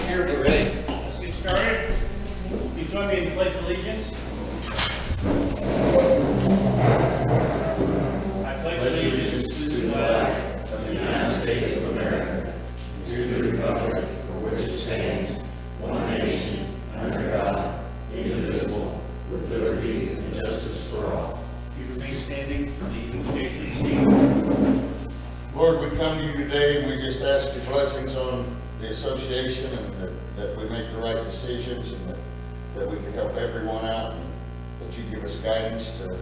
here, we're ready. Let's get started. You join me in the Pledge of Allegiance. I pledge allegiance to the flag of the United States of America, to the republic for which it stands, one nation, under God, indivisible, with liberty and justice for all. You remain standing for the invocation. Lord, we come to you today and we just ask your blessings on the association and that we make the right decisions and that we can help everyone out and that you give us guidance to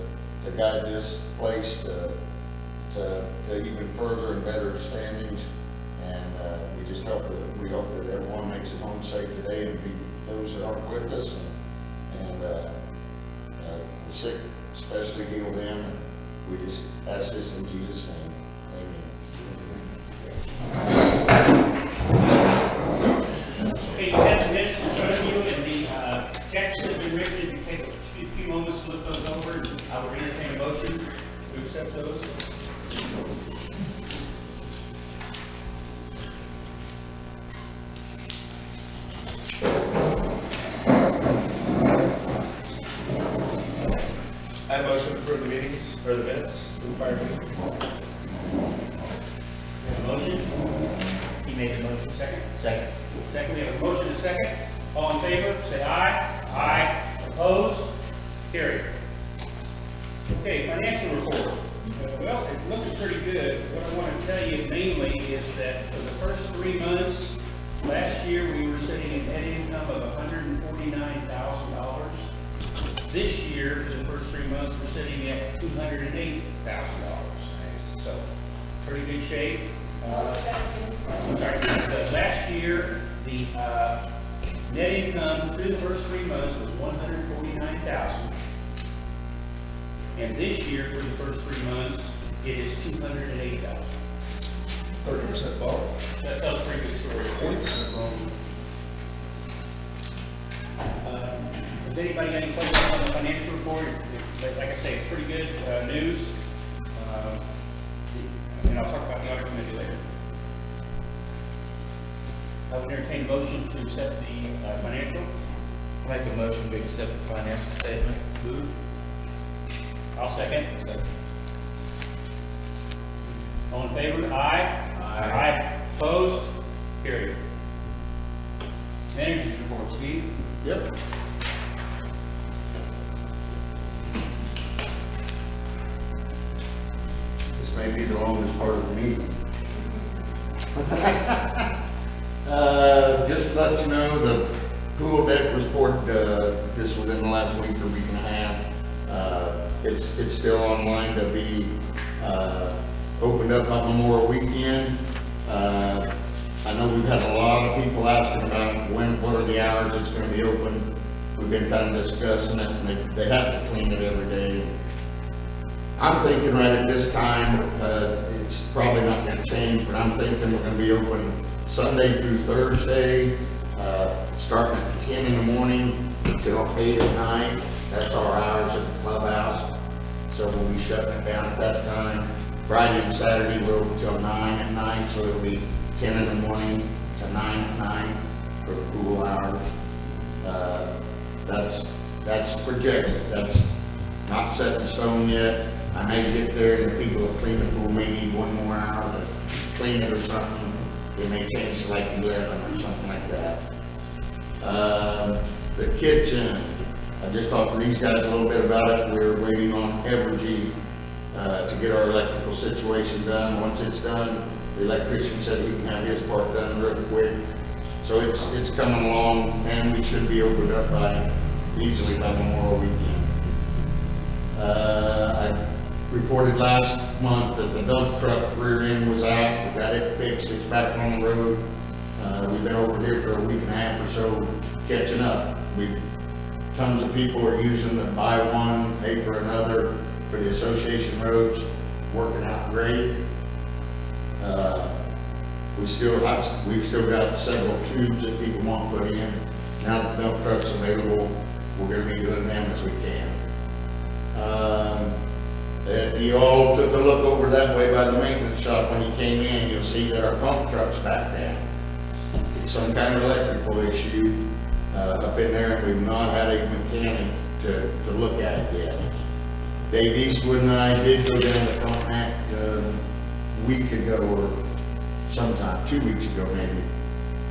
guide this place to even further and better standings. And we just hope that everyone makes it home safe today, and those that aren't with us and the sick especially heal them. And we just ask this in Jesus' name. Okay, you have the minutes in front of you, and the checks that have been written. If you take a few moments to look those over, I will entertain a motion to accept those. I motion to approve the meetings, or the minutes for the prior meeting. We have a motion. He made the motion. Second? Second. Second, we have a motion and a second. All in favor, say aye. Aye. Opposed? Carried. Okay, financial report. Well, it looks pretty good. What I want to tell you mainly is that for the first 3 months, last year we were sitting at net income of $149,000. This year, for the first 3 months, we're sitting at $208,000. So, pretty good shape. I'm sorry, last year, the net income through the first 3 months was $149,000. And this year, for the first 3 months, it is $208,000. 30% fall. That tells a pretty good story. 40% fall. Has anybody got any questions on the financial report? Like I say, it's pretty good news. And I'll talk about the audit committee later. I would entertain a motion to accept the financial. Make a motion to accept the financial statement. Move. I'll second. All in favor? Aye. Aye. Opposed? Carried. Managers report, Steve. Yep. This may be the longest part of the meeting. Just to let you know, the pool deck was poured just within the last week or week and a half. It's still online to be opened up on Memorial Weekend. I know we've had a lot of people asking about what are the hours it's going to be open. We've been kind of discussing it, and they have to clean it every day. I'm thinking right at this time, it's probably not going to change, but I'm thinking we're going to be open Sunday through Thursday, starting at 10 in the morning until 8 at night. That's our hours at the clubhouse. So we'll be shutting it down at that time. Friday and Saturday we're open until 9 at night, so it'll be 10 in the morning to 9 at night for pool hours. That's projected. That's not set in stone yet. I may get there and the people that clean the pool may need one more hour to clean it or something. They may change to like 11 or something like that. The kitchen, I just talked to these guys a little bit about it. We're waiting on Evergy to get our electrical situation done. Once it's done, the electrician said he can have his part done real quick. So it's coming along, and we should be opened up easily by Memorial Weekend. I reported last month that the dump truck rear end was out. We got it fixed. It's back on the road. We've been over here for a week and a half or so catching up. Tons of people are using the buy one, pay for another for the association roads. Working out great. We've still got several tubes that people want put in. Now that the dump truck's available, we're going to be doing them as we can. You all took a look over that way by the maintenance shop when you came in. You'll see that our pump truck's back down. some kind of electrical issue, up in there, and we've not had a mechanic to look at it yet. Dave Eastwood and I did go down to Frontenac, a week ago, or sometime, 2 weeks ago maybe,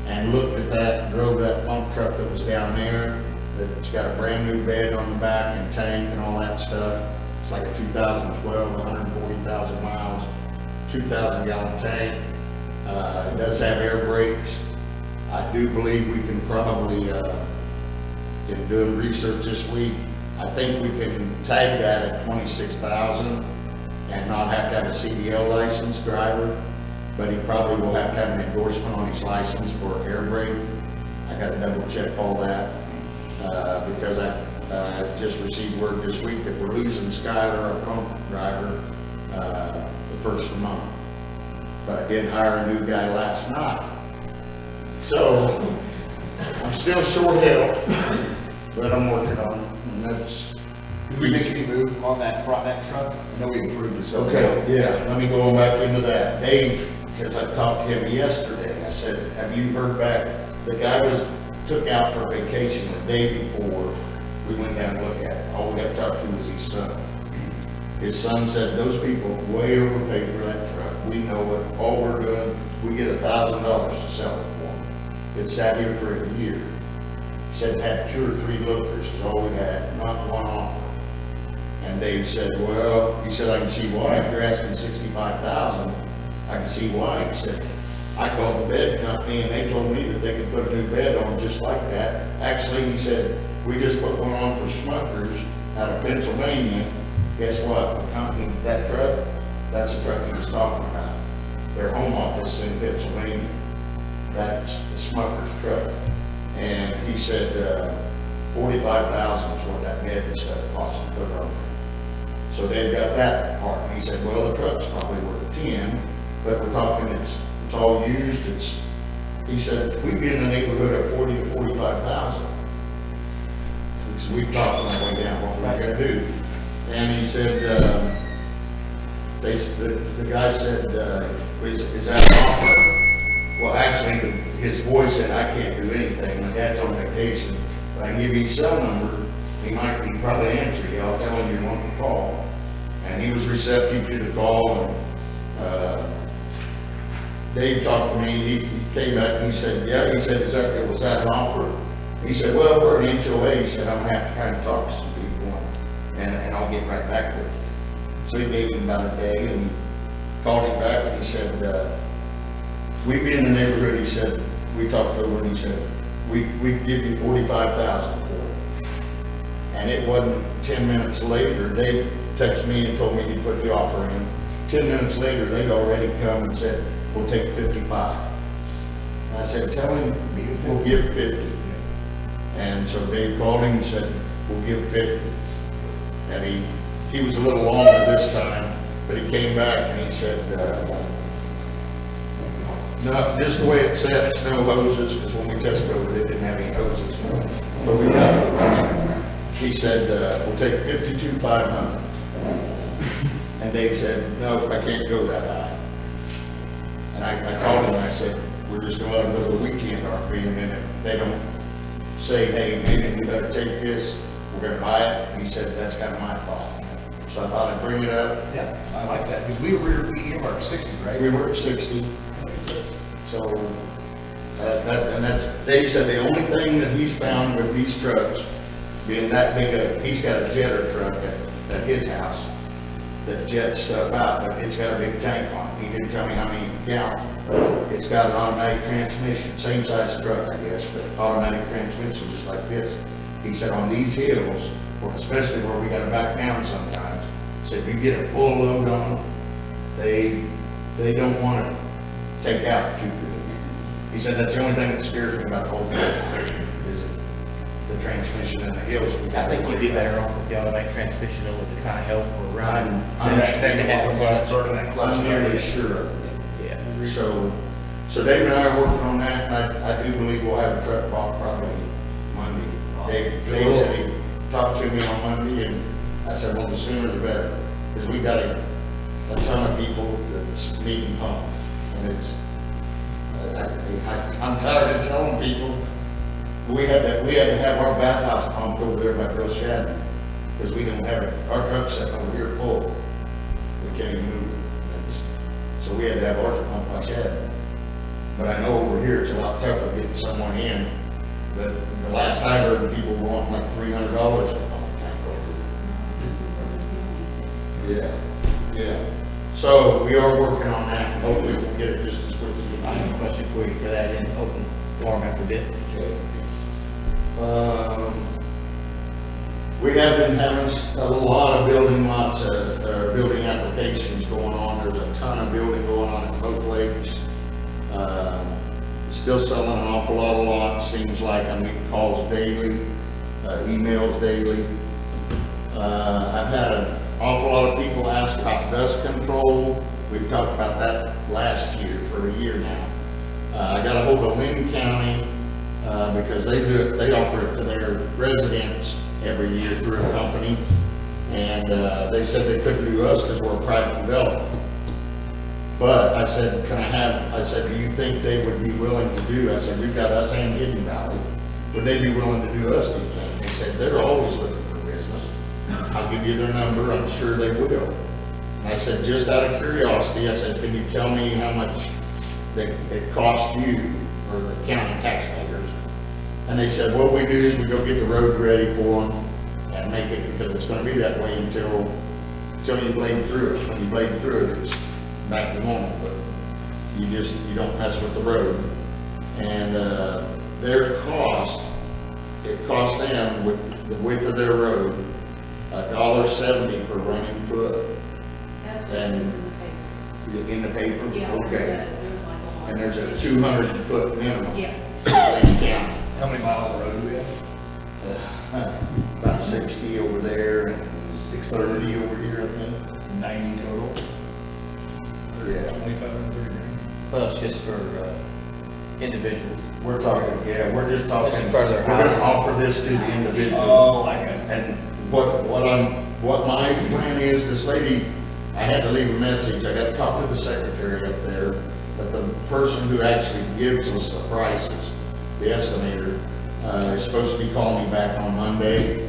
and looked at that, drove that pump truck that was down there, that's got a brand new bed on the back and tank and all that stuff. It's like a 2012, 140,000 miles, 2,000 gallon tank. It does have air brakes. I do believe we can probably, in doing research this week, I think we can tag that at 26,000 and not have to have a CDL license driver, but he probably will have to have an endorsement on his license for air brake. I got to double check all that, because I just received word this week that we're losing Skylar, our pump driver, the first of the month. But I did hire a new guy last night. So I'm still short help, but I'm working on it, and that's. Did we make any move on that truck? I know we improved this. Okay, yeah, let me go back into that. Dave, because I talked to him yesterday, I said, have you heard back? The guy took out for vacation the day before we went down to look at it. All we got to talk to was his son. His son said, those people way overpaid for that truck. We know it. All we're doing, we get $1,000 to sell it for them. It sat here for a year. He said it had 2 or 3 lookers is all we had, not one offer. And Dave said, well, he said, I can see why. If you're asking $65,000, I can see why. He said, I called the bed company and they told me that they could put a new bed on just like that. Actually, he said, we just put one on for Smuckers out of Pennsylvania. Guess what? The company, that truck, that's the truck he was talking about. Their home office in Pennsylvania. That's the Smuckers truck. And he said, $45,000 is what that bed and stuff cost to put on. So they've got that part. And he said, well, the truck's probably worth 10, but we're talking it's all used. He said, we'd be in the neighborhood of 40 to 45,000. So we talked on our way down what we're gonna do. And he said, the guy said, is that an offer? Well, actually, his boy said, I can't do anything. My dad's on vacation. But I can give you his cell number. He might probably answer you. I'll tell him you want to call. And he was receptive to the call. And Dave talked to me. He came back and he said, yeah. He said, was that an offer? He said, well, we're an HOA. He said, I'm going to have to kind of talk to some people and I'll get right back with you. So he gave him about a day and called him back and he said, we'd be in the neighborhood. He said, we talked over and he said, we'd give you $45,000 for it. And it wasn't 10 minutes later, Dave texted me and told me he'd put the offer in. 10 minutes later, they'd already come and said, we'll take 55. And I said, tell him we'll give 50. And so Dave called him and said, we'll give 50. And he was a little longer this time, but he came back and he said, no, just the way it said, it's no hoses, because when we tested over it didn't have any hoses. But we got it. He said, we'll take 52,500. And Dave said, no, I can't go that high. And I called him and I said, we're just going to let them go the weekend RP, and then if they don't say, hey, maybe we better take this, we're going to buy it. And he said, that's kind of my thought. So I thought I'd bring it up. Yeah, I like that, because we were at 60, right? We were at 60. So, Dave said the only thing that he's found with these trucks, being that big, he's got a jetter truck at his house that jets stuff out, but it's got a big tank on it. He didn't tell me how many gallons. It's got an automatic transmission, same size truck, I guess, but automatic transmission just like this. He said on these hills, especially where we got to back down sometimes, he said you get a full load on them, they don't want to take out too good. He said that's the only thing that scares me about the whole thing is the transmission in the hills. I think you'd be better off with the automatic transmission though, to kind of help or run. I'm I'm nearly sure. Yeah. So Dave and I are working on that, and I do believe we'll have a truck bought probably Monday. Dave said he talked to me on Monday, and I said, well, the sooner the better, because we got a ton of people that's needing pumps, and it's I'm tired of telling people, we had to have our bathhouse pumped over there by Bill Shadman, because we don't have it, our truck's sitting over here full. We can't even move it. So we had to have ours pumped by Shadman. But I know over here it's a lot tougher getting someone in. But the last I heard, people were wanting like $300 to pump the tank over. Yeah. So we are working on that, and hopefully we'll get it just as quick as we I have a can. question for you for that in open forum after bid. Okay. We have been having a lot of building lots, building applications going on. There's a ton of building going on at both lakes. Still selling an awful lot of lots, seems like. I'm getting calls daily, emails daily. I've had an awful lot of people ask about dust control. We've talked about that last year, for a year now. I got a hold of Lynn County, because they do it, they offer it to their residents every year through a company. And they said they couldn't do us because we're a private developer. But I said, do you think they would be willing to do? I said, we've got us and Hidden Valley. Would they be willing to do us, do you think? They said, they're always looking for business. I'll give you their number, I'm sure they will. And I said, just out of curiosity, I said, can you tell me how much it cost you, or the county taxpayers? And they said, what we do is we go get the road ready for them and make it, because it's gonna be that way until you blade through it. When you blade through it, it's back to normal, but you don't mess with the road. And their cost, it cost them, with the width of their road, $1.70 per running foot. That's what it And says in the paper. in the paper? Yeah, Okay. there's like a lot. And there's a 200-foot minimum. Yes. Lane County. How many miles of road do we have? About 60 over there and 630 over here, I think. 90 total? Yeah. 25 and 30 grand? Well, it's just for individuals. We're talking, we're just talking, This is we're for their gonna houses. offer this to the individual. Oh, I got it. And what my plan is, this lady, I had to leave a message, I got to talk to the secretary up there, but the person who actually gives us the prices, the estimator, is supposed to be calling me back on Monday,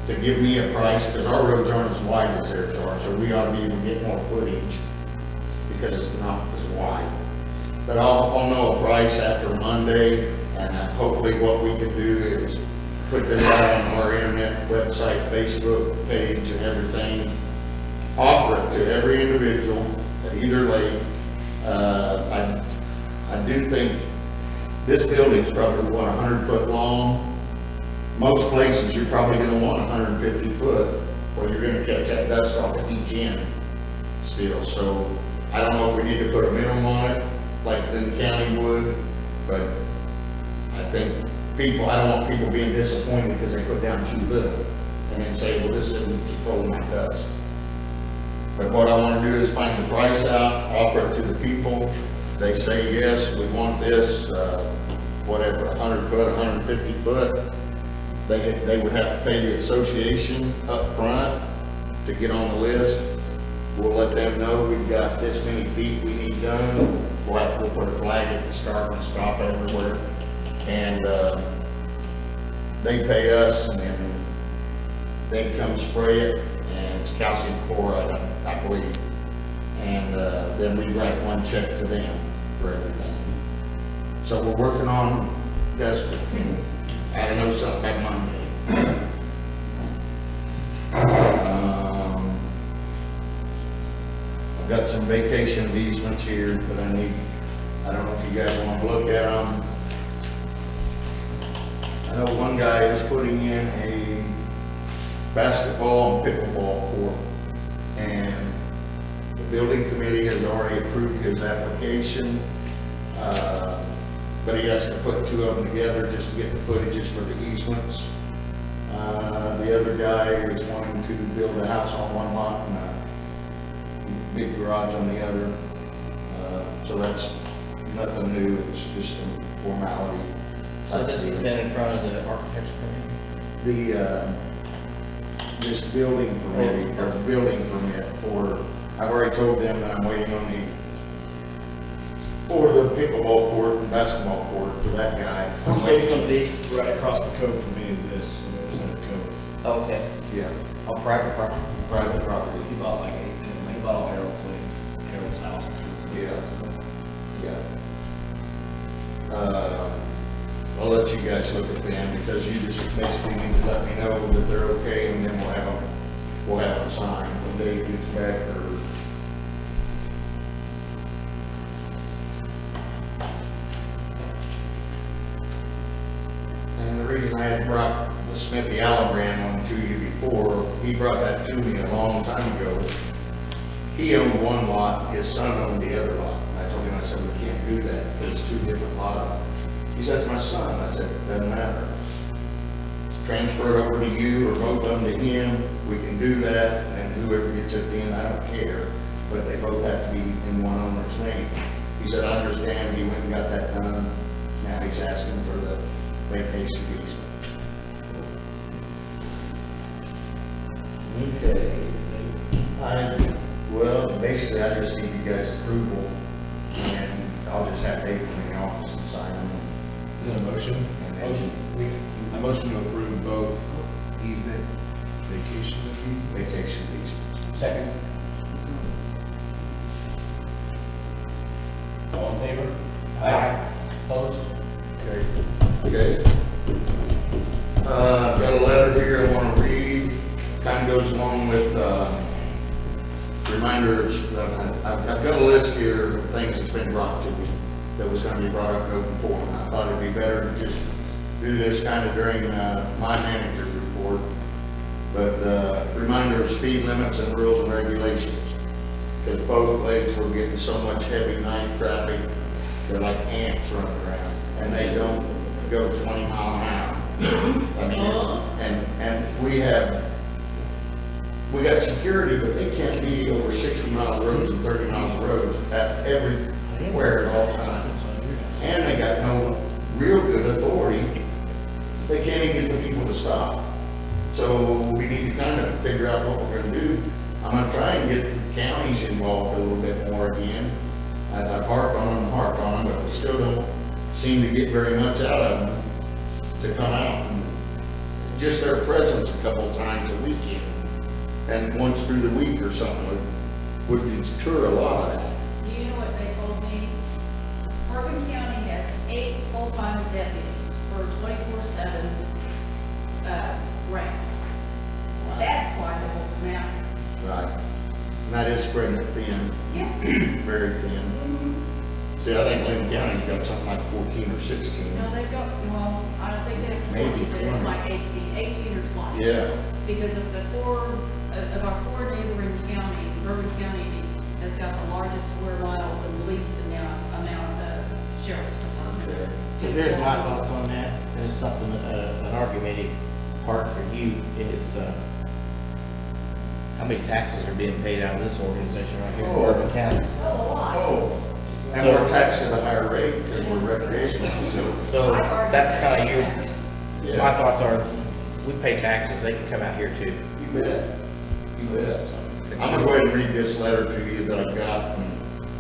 to give me a price, because our roads aren't as wide as theirs are, so we ought to be able to get more footage, because it's not as wide. But I'll know a price after Monday, and hopefully what we can do is put this out on our internet website, Facebook page and everything. Offer it to every individual at either lake. I do think this building's probably, 100 foot long. Most places, you're probably gonna want 150 foot, or you're gonna catch that dust off at each end still. So I don't know if we need to put a minimum on it, like Lynn County would, but I think I don't want people being disappointed because they put down too little and then say, well, this isn't controlling my dust. But what I want to do is find the price out, offer it to the people. They say, yes, we want this, whatever, 100 foot, 150 foot. They would have to pay the association up front to get on the list. We'll let them know we've got this many feet we need done. We'll put a flag at the start and stop everywhere. And they pay us, and then they come spray it, and it's calcium chloride, I believe. And then we write one check to them for everything. So we're working on, guys, I don't know something about Monday. I've got some vacation easements here, but I don't know if you guys want to look at them. I know one guy is putting in a basketball and pickleball court, and the building committee has already approved his application, but he has to put two of them together just to get the footages for the easements. The other guy is wanting to build a house on one lot and a big garage on the other. So that's nothing new, it's just a formality. So this has been in front of the architect's committee? This building permit, or building permit for, I've already told them that I'm waiting on or the pickleball court and basketball court for that guy. Which way it's gonna be? Right across the cove from me is this, and there's a cove. Oh, okay. Yeah, On private property? private property. He bought like he bought all Harold's house. Yeah. I'll let you guys look at them, because you just basically need to let me know that they're okay, and then we'll have them signed when Dave gets back, or and the reason I had brought the Smithy Allen brand one to you before, he brought that to me a long time ago. He owned one lot, his son owned the other lot. I told him, I said, we can't do that, because it's two different lots. He said, it's my son. I said, it doesn't matter. Transfer it over to you, or both of them to him, we can do that, and whoever gets it in, I don't care, but they both have to be in one owner's name. He said, I understand, he went and got that done, now he's asking for the vacation easement. Okay. Well, basically, I just need you guys' approval, and I'll just have Dave come in the office and sign them. Is that a motion? I motion to approve both easement, vacation easement. Vacation easement. Second. All in favor? Aye. Opposed? Carries. Okay. I've got a letter here I want to read, kind of goes along with, reminders. I've got a list here of things that's been brought to me that was going to be brought up in open forum. I thought it'd be better to just do this kind of during my manager's report. But reminder of speed limits and rules and regulations. Because both legs were getting so much heavy night traffic, they're like ants running around, and they don't go 20 mile an hour. I mean, and we got security, but they can't be over 60 mile roads and 30 mile roads at everywhere at all times. And they got no real good authority. They can't even get the people to stop. So we need to kind of figure out what we're gonna do. I'm gonna try and get the counties involved a little bit more again. I've harped on them, but we still don't seem to get very much out of them to come out. And just their presence a couple of times a weekend, and once through the week or something would deter a lot of that. Do you know what they told me? Morgan County has 8 full-time deputies for 24/7 rounds. That's why they won't come out. Right. And that is spreading it thin, Yeah. very thin. See, I think Lincoln County's got something like 14 or 16. No, they've got, well, I don't think they have Maybe 20, but it's 20. like 18 or 20. Yeah, Because of our 4 neighboring counties, Bourbon County has got the largest square miles and the least amount of sheriff's department. yeah. So here's my thoughts on that, and it's something, an argumentative part for you is, how many taxes are being paid out of this organization right here in Oh. Bourbon County? Oh, a lot. Oh, and we're taxed at a higher rate because we're recreational facilities. So that's kind of your, my Yeah, thoughts are, we pay taxes, they can come out here too. you bet, you bet. I'm gonna go ahead and read this letter to you that I've got.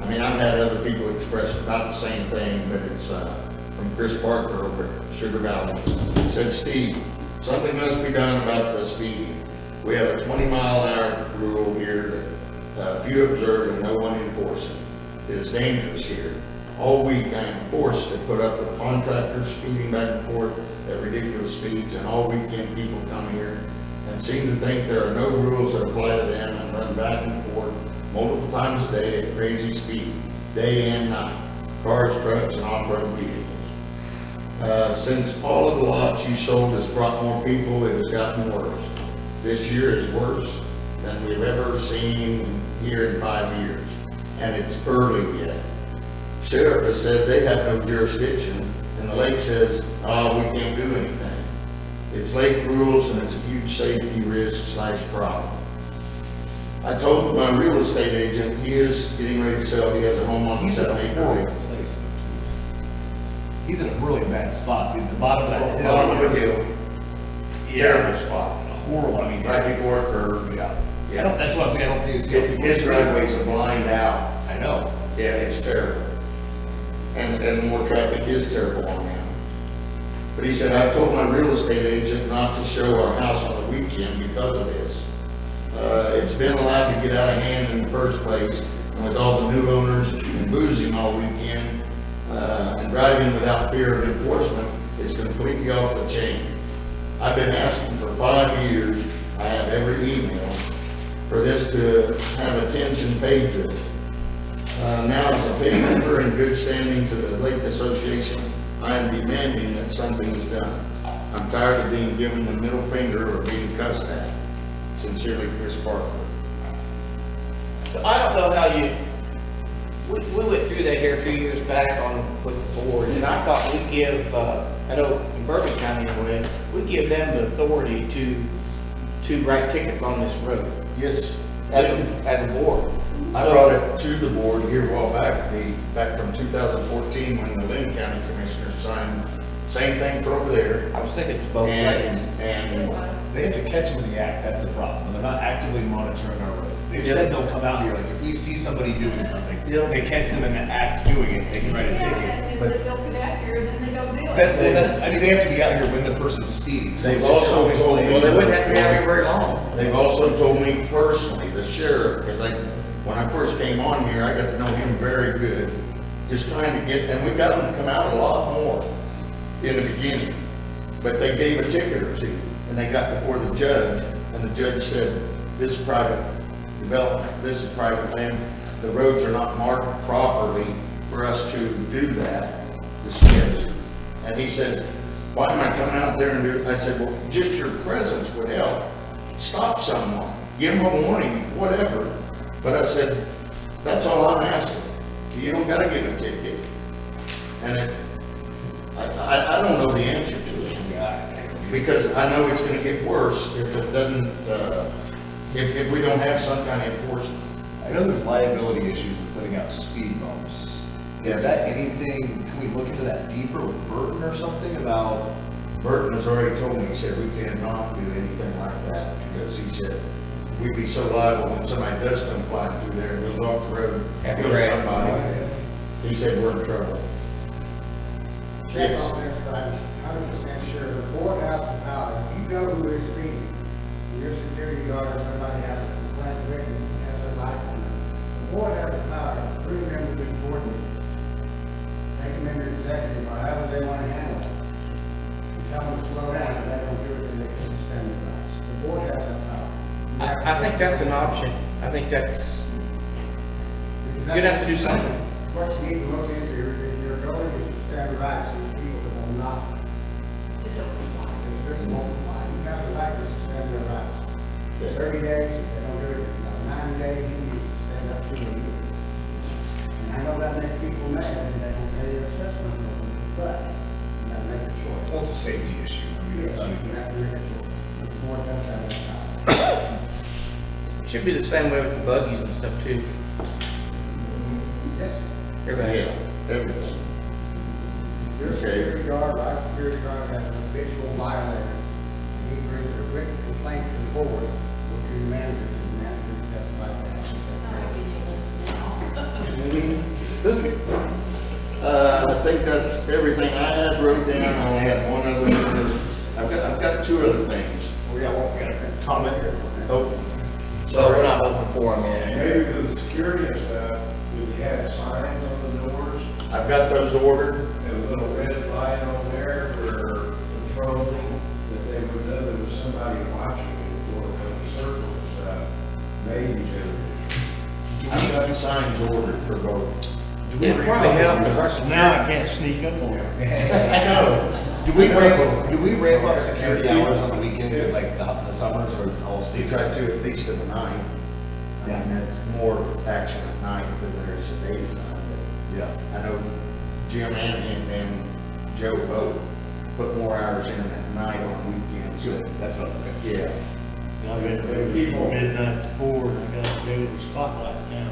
I mean, I've had other people express about the same thing, but it's, from Chris Parker over at Sugar Valley. He said, Steve, something must be done about the speeding. We have a 20-mile-an-hour rule here that few observe and no one enforces. It is dangerous here. All week I am forced to put up with contractors speeding back and forth at ridiculous speeds, and all weekend people come here and seem to think there are no rules that apply to them and run back and forth multiple times a day at crazy speed, day and night, cars, trucks, and off-road vehicles. Since all of the lots you sold has brought more people, it has gotten worse. This year is worse than we've ever seen here in 5 years, and it's early yet. Sheriff has said they have no jurisdiction, and the lake says, oh, we can't do anything. It's lake rules, and it's a huge safety risk / problem. I told my real estate agent he is getting ready to sell. He has a home on the 7-acre lake. He's in a really bad spot, dude. The bottom of that hill. Bottom of the hill, Yeah. terrible spot, Horrible, I mean. right before a curve. Yeah. Yeah. That's what I'm saying, I don't think it's. His driveway's a blind out. I know. Yeah, it's terrible. and the more traffic is terrible on them. But he said, I told my real estate agent not to show our house on the weekend because of this. It's been allowed to get out of hand in the first place, and with all the new owners and boozing all weekend, and driving without fear of enforcement, it's completely off the chain. I've been asking for 5 years, I have every email, for this to have attention paid to it. Now, as a paid member in good standing to the Lake Association, I am demanding that something is done. I'm tired of being given the middle finger or being cussed at. Sincerely, Chris Parker. So I don't know how you, we went through that here a few years back with the board, and I thought we'd give, I know in Bourbon County anyway, we give them the authority to write tickets on this road. Yes. As a board. I brought it to the board here a while back from 2014 when the Lynn County Commissioners signed, same thing for over there. I was thinking it's both ways. And They have to catch them in the act, that's the problem. They're not actively monitoring our road. They've said they'll come out here, like, if we see somebody doing something, they catch them in the act doing it, they can write a ticket. Yeah, But they'll get out here, then they don't do it. that's, I mean, they have to be out here when the person's speeding. So They've it's just also always told me- Well, they wouldn't have to be out here very long. they've also told me personally, the sheriff, because when I first came on here, I got to know him very good. Just trying to get, and we got them to come out a lot more in the beginning. But they gave a ticket or two, and they got before the judge, and the judge said, this is private development, this is private land, the roads are not marked properly for us to do that, the skips. And he said, why am I coming out there and do it? I said, well, just your presence would help. Stop someone, give them a warning, whatever. But I said, that's all I'm asking. You don't gotta give a ticket. And I don't know the answer to it. Because I know it's gonna get worse if it doesn't, if we don't have some kind of enforcement. I know there's liability issues with putting out speed bumps. Is that anything, can we look into that deeper with Burton or something about? Burton has already told me, he said, we cannot do anything like that, because he said, we'd be so liable when somebody does come flying through there and goes off the road, Happy kills wreck. somebody. He said, we're in trouble. Check on this, but I'm 100% sure the board has the power, if you know who is speeding, your security guard or somebody has a complaint written, has a license, the board has the power to bring them to the board meeting. Take them into executive, or however they want to handle it. And tell them to slow down, if they don't do it, then they can suspend the rights. The board has that power. I think that's an option. I think that's, you'd have to do something. What you need to look into, if you're going to suspend rights, these people that will not, if there's multiply, you have the right to suspend their rights. 30 days, if they don't do it, 90 days, you need to suspend up to a year. And I know that makes people mad, and they don't pay their assessment, but you gotta make a choice. Well, it's a safety issue. I mean, it's not You even. have to make a choice. The board does have that power. Should be the same way with the buggies and stuff too. Yes. Everybody. Yeah, everything. Your security guard, our security guard has an habitual violator. And he brings a written complaint to the board, which you manage, and the manager I think that's everything I had wrote down. I only had one other, I've got two other things. We got a comment here. Oh, So we're not open for them yet. Maybe for the security and stuff, do we have signs on the doors, I've got those ordered. and a little red light on there for patrolling, that they would know there was somebody watching it or a circle and stuff, maybe to. I've got signs ordered for both. It'd probably help the rest of Now I can't sneak up on you. I know. Do we ramp up security hours on the weekends, like the summers or all We state? try to at least at the night. I mean, that's more action at night than there is at daytime. Yeah. I know Jim and Joe both put more hours in at night on weekends. Good, that's what I'm good. Yeah. I got the people midnight to 4, and I got to go to the spotlight now.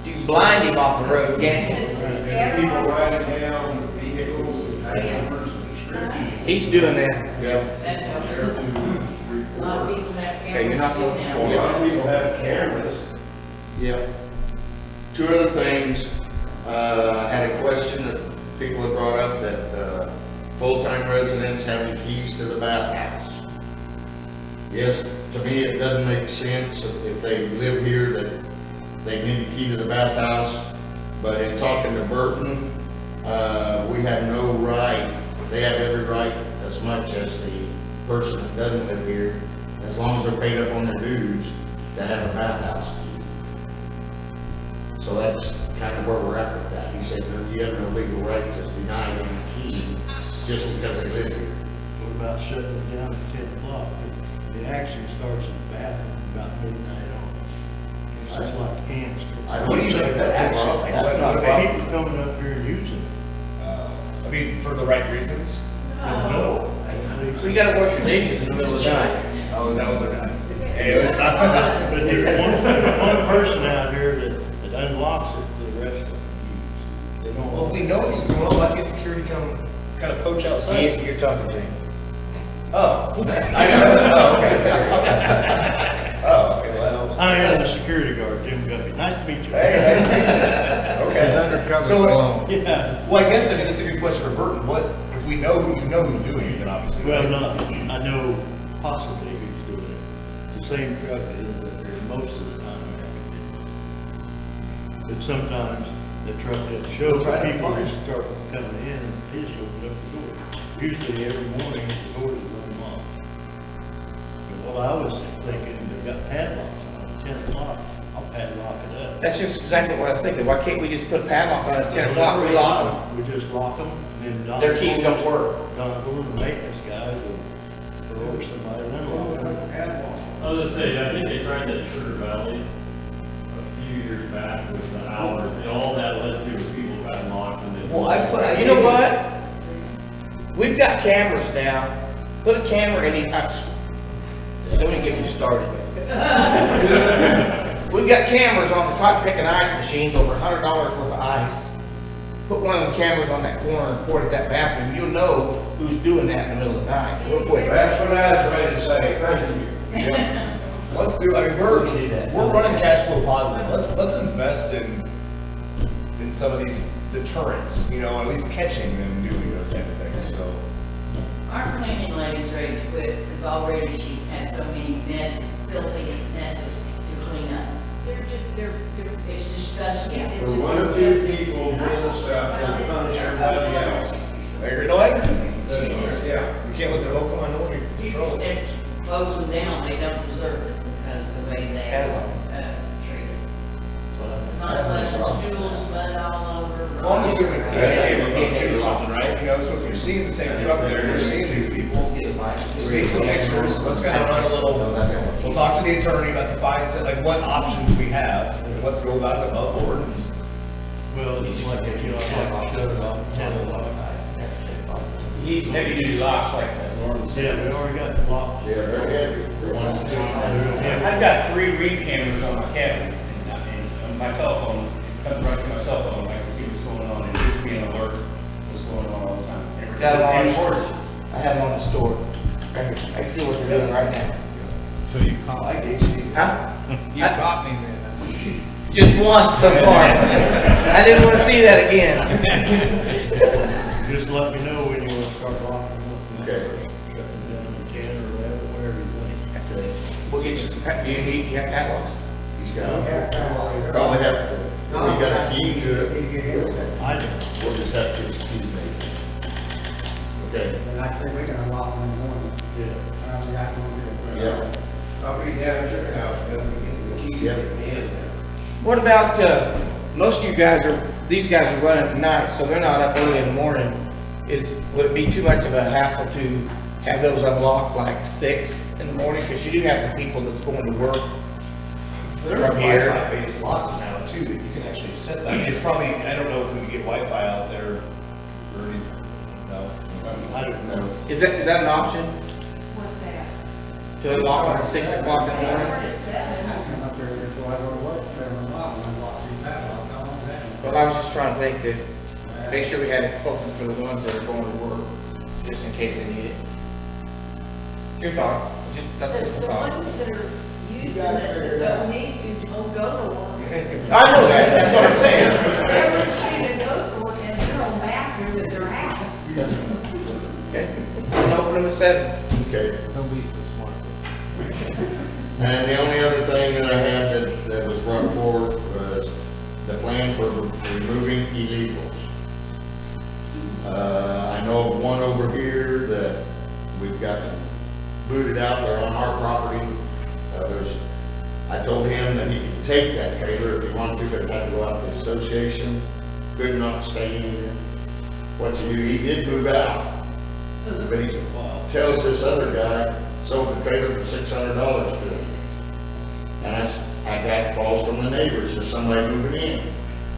You can blind him off the road, can't you? And people riding down vehicles and having personal description. He's doing that. Yeah. That's There to a lot of report. people have Okay, you're not cameras going- still A now. lot of people have cameras. Yep. Two other things. I had a question that people have brought up that full-time residents having keys to the bathhouse. Yes, to me, it doesn't make sense if they live here that they need a key to the bathhouse, but in talking to Burton, we have no right, they have every right as much as the person that doesn't live here, as long as they're paid up on their dues, to have a bathhouse key. So that's kind of where we're at with that. He said, no, you have no legal right to deny them a key just because they live here. What about shutting it down at 10 o'clock? It actually starts in the bathroom about midnight on. It's just like ants. What do you think that's actually? That's not a problem. People coming up here and using it. I mean, for the right reasons. No. We gotta wash your dishes in the middle of the night. Oh, is that what they're doing? Hey, it's not. But there's one person out here that unlocks it for the rest of them use. They don't. Well, if we know it's going on, why can't security come kind of poach outside? You're talking to him. Oh, I know. Oh, okay. Oh, okay, well. I am the security guard, Jim Guppy. Nice to meet you. Hey, nice to meet you. Okay. So, Yeah. well, I guess I mean, it's a good question for Burton. What, if we know who, you know who's doing it, then obviously. Well, no, I know possibly who's doing it. It's the same truck that is up there most of the time. But sometimes the truck doesn't show, Try to people find just start coming in and they just open up the door. Usually every morning, the doors are unlocked. But what I was thinking, they've got padlocks on it, 10 o'clock, I'll padlock it up. That's just exactly what I was thinking. Why can't we just put a padlock on at 10 o'clock, we lock them? We just lock them, and then. Their keys don't work. Don Fuller, the maintenance guys, or somebody, and unlock them. I was gonna say, I think they tried that at Sugar Valley a few years back with the hours, and all that led to was people got lost and then. Well, You know what? We've got cameras now. Put a camera in each, don't even get me started. We've got cameras on the cotton picking ice machines, over $100 worth of ice. Put one of the cameras on that corner and point at that bathroom, you'll know who's doing that in the middle of the night, real quick. That's what I was ready to say, thank you. Yeah. Let's do, I mean, We can do that. we're running cash flow positive. Let's invest in some of these deterrents, you know, at least catching them doing those type of things, so. Our cleaning lady's ready to quit because already she's had so many messes, filthy messes to clean up. They're It's disgusting. It For just one or two people doing stuff, doesn't punish everybody else. You're like, Yeah. we can't let the whole come on over People control. said, close them down, they don't deserve it because the way they, treat it. Not unless it's stools, mud all over. Well, I'm assuming, Yeah. or something, right? You know, so if you're seeing the same truck there, you're seeing these people, see some extras, let's kind of run a little, we'll talk to the attorney about the fine, like what options we have, and let's go about it above board. Well, it's like, you know, I like to shut it off at 10 o'clock. He's heavy duty locks like that, Norman Yeah, said. we already got the lock. Yeah, they're heavy. They're ones that don't- I've got 3 read cameras on my cabinet, and on my telephone, it comes right to my cell phone, I can see what's going on, it gives me an alert, what's going on all the time. Every- Got it on. and of course, I have them on the store. I can see what they're doing right now. So you call. I like HD. Huh? You got me, man. Just once so far. I didn't want to see that again. Just let me know when you want to start locking them up. Okay. Shut them down in 10 or whatever you think. We'll get you some, you have padlocks. He's got, probably have, we got a key to it. I do. We'll just have to get the key made. Okay, And like I say, we can unlock them in the morning. Yeah. I mean, I can do it. yeah, I'll be down at your house, then we get the key Yep. in there. What about, most of you guys these guys are running at night, so they're not up early in the morning. Would it be too much of a hassle to have those unlocked like 6 in the morning? Because you do have some people that's going to work There's from here. Wi-Fi based locks now too, that you can actually set that. It's probably, I don't know if we can get Wi-Fi out there or anything. No. I don't know. Is that an option What's that? to unlock at 6 o'clock in the morning? Start at 7. I come up there before I go to work, 7 o'clock, and unlock these padlocks, I want that. Well, I was just trying to think to make sure we had it open for the ones that are going to work, just in case they need it. Your thoughts? That's just a The thought. ones that are using it, that don't need to, don't go to work. I know that, that's what I'm saying. 7. Okay. Don't be so smart. And the only other thing that I had that was brought forward was the plan for removing illegals. I know of one over here that we've got booted out there on our property. I told him that he could take that trailer if he wanted to, but it had to go out to the association, could not stay in there. What's he do? He did move out, but he tells this other guy sold the trailer for $600 to him. And I got calls from the neighbors, there's somebody moving in.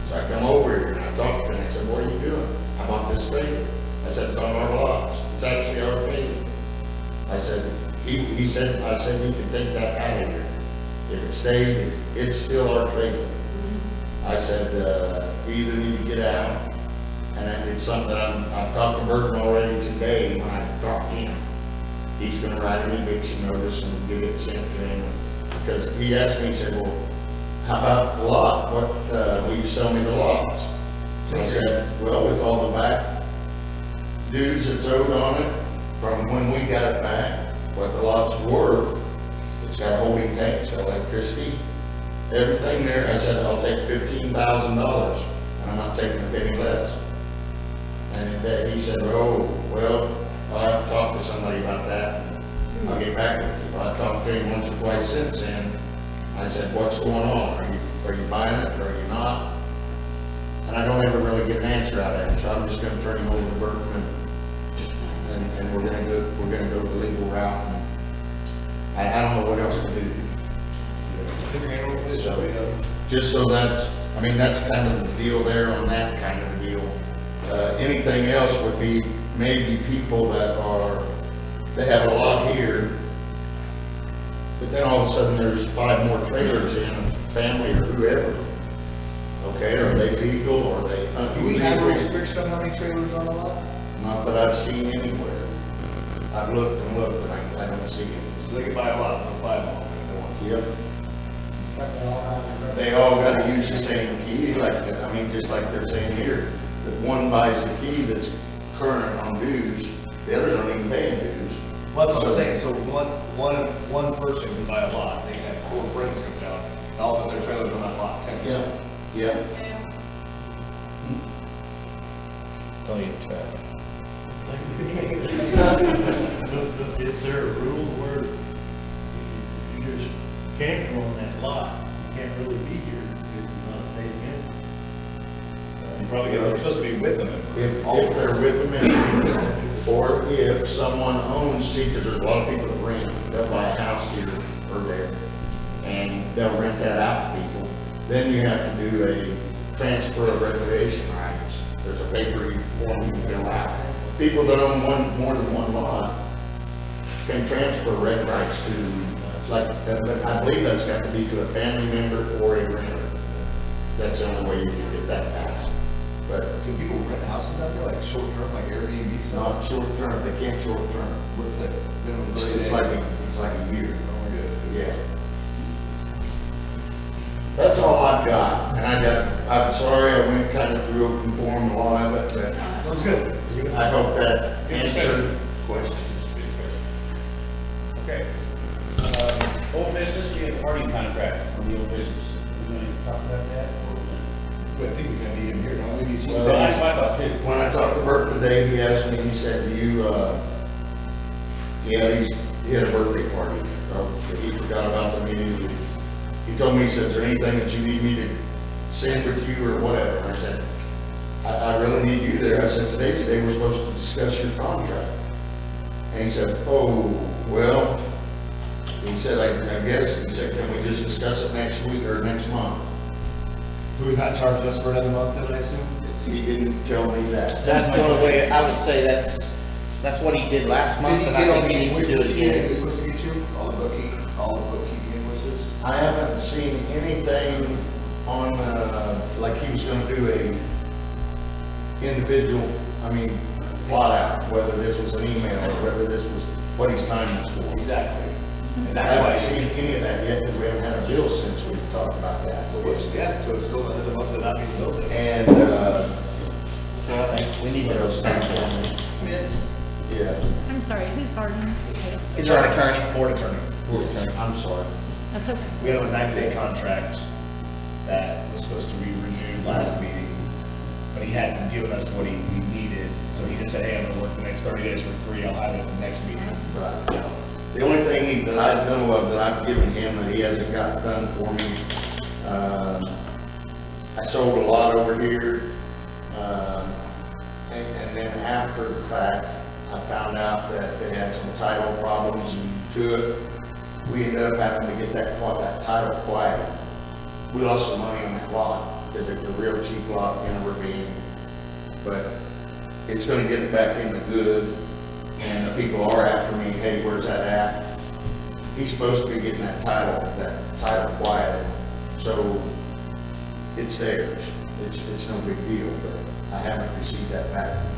So I come over here and I talked to him, I said, what are you doing? I bought this trailer. I said, it's on our lots, it's actually our trailer. I said, he said, I said, you can take that out of here. If it stayed, it's still our trailer. I said, you either need to get out, and it's something I've talked to Burton already today when I talked to him. He's gonna write an eviction notice and get it sent to him. Because he asked me, he said, well, how about the lot? Will you sell me the lots? So I said, well, with all the back dues that's owed on it, from when we got it back, what the lot's worth, it's got holding tanks, electricity, everything there. I said, I'll take $15,000, and I'm not taking a penny less. And he said, oh, well, I'll have to talk to somebody about that, and I'll get back with you. I talked to him once or twice since then. I said, what's going on? Are you buying it, or are you not? And I don't ever really get an answer out of him, so I'm just gonna turn him over to Berkman, and we're gonna go the legal route. And I don't know what else to do. So, just so that's kind of the deal there on that kind of a deal. Anything else would be maybe people that have a lot here, but then all of a sudden there's 5 more trailers in, a family or whoever. Okay, are they legal or are they illegal? Do we have a restriction on how many trailers on the lot? Not that I've seen anywhere. I've looked and looked, and I don't see it. So they can buy a lot, so 5 of them if they want. Yep. But they all have to- They all gotta use the same key, just like they're saying here, that one buys the key that's current on dues, the others aren't even paying dues. Well, that's what I'm saying, so one person can buy a lot, they can have 4 friends come down, and all of their trailers on that lot, 10. Yeah, yeah. Don't even try. Is there a rule where if you just camp on that lot, you can't really be here if you're not paid in? You probably get, they're supposed to be with them. If they're with them, or if someone owns, see, because there's a lot of people that rent, they'll buy a house here or there, and they'll rent that out to people. Then you have to do a transfer of recreation rights. There's a paper form you can fill out. People that own more than one lot can transfer rec rights to, I believe that's got to be to a family member or a renter. That's the only way you can get that passed. But Can people rent houses out there, like short term, like Airbnb it's stuff? not short term, they can't short term. What's that? Minimum 30 days? It's like a year. Oh, my God. Yeah. That's all I've got, and I'm sorry I went kind of through open forum a lot of it, but That's good. I hope that answered questions. Okay. Old business, we have a parking contract on the old business. We're going to talk about that, or we're I think we're gonna need him here, don't we? going to? So that's what I thought too. When I talked to Bert today, he asked me, he said, he had a birthday party, he forgot about the meeting. He told me, he said, is there anything that you need me to send with you or whatever? And I said, I really need you there. I said, today's the day we're supposed to discuss your contract. And he said, oh, well, he said, I guess, he said, can we just discuss it next week or next month? So he's not charging us for another month, then I assume? He didn't tell me that. That's the only way, I would say that's what he did last month, and I think he needs to do it again. We're supposed to get you all the bookkeeping invoices? I haven't seen anything on, like he was gonna do a individual, plot out, whether this was an email or whether this was what he's timing us for. Exactly. And I that's why, haven't seen any of that yet because we haven't had a bill since we talked about that. so it's still another month that not being billed. And, Well, we need what else? to. I mean, it's, Yeah, Yeah. I'm sorry, who's Harding? It's our attorney. Board attorney. I'm sorry. That's okay. We have a 90-day contract that was supposed to be renewed last meeting, but he hadn't given us what he needed. So he just said, hey, I'm gonna work the next 30 days for free. I'll have it at the next meeting. Right. The only thing that I know of that I've given him that he hasn't got done for me, I sold a lot over here, and then after the fact, I found out that they had some title problems to it. We ended up having to get that title quiet. We lost some money on that lot, because it's a real cheap lot in a ravine. But it's gonna get it back in the good, and the people are after me, hey, where's that at? He's supposed to be getting that title quieted, so it's theirs. It's no big deal, but I haven't received that back from him.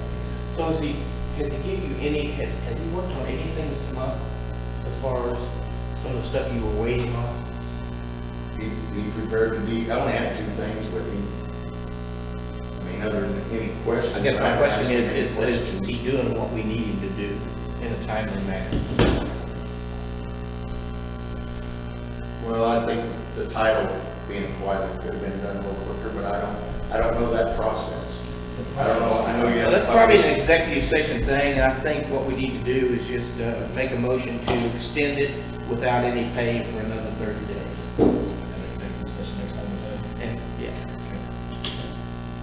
So has he given you any, has he worked on anything this month as far as some of the stuff you were waiting on? He prepared to be, I only had 2 things with him. I mean, other than any questions. I guess my haven't question asked him any is questions. he doing what we need him to do in a timely manner? Well, I think the title being quieted could have been done a little quicker, but I don't know that process. I don't know, I know you have. Well, that's probably an executive session thing, and I think what we need to do is just make a motion to extend it without any pay for another 30 days. Executive session next time with him. And, yeah.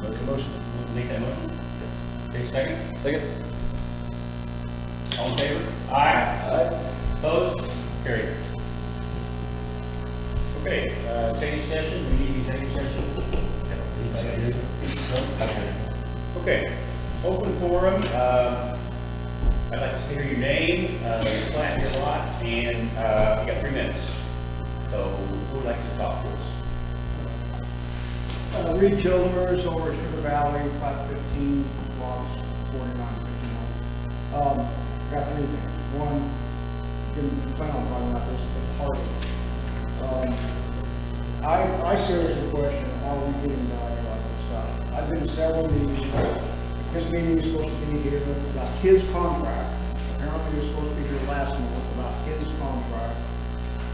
Make a motion. Make that motion? Yes. Take a second? Second. All in favor? Aye. Opposed? Carried. Okay, executive session, we need executive session. Okay, open forum, I'd like to hear your name, your plant, your lot, and, you got 3 minutes. So, who would like to talk to us? Reed Childers over Sugar Valley, 515 blocks, 4959. Got 3 things. One, didn't plan on talking about this, but parking. I seriously question, are we getting value out of this stuff? I've been to several meetings. This meeting is supposed to be here about his contract. Apparently, he was supposed to be here last month about his contract.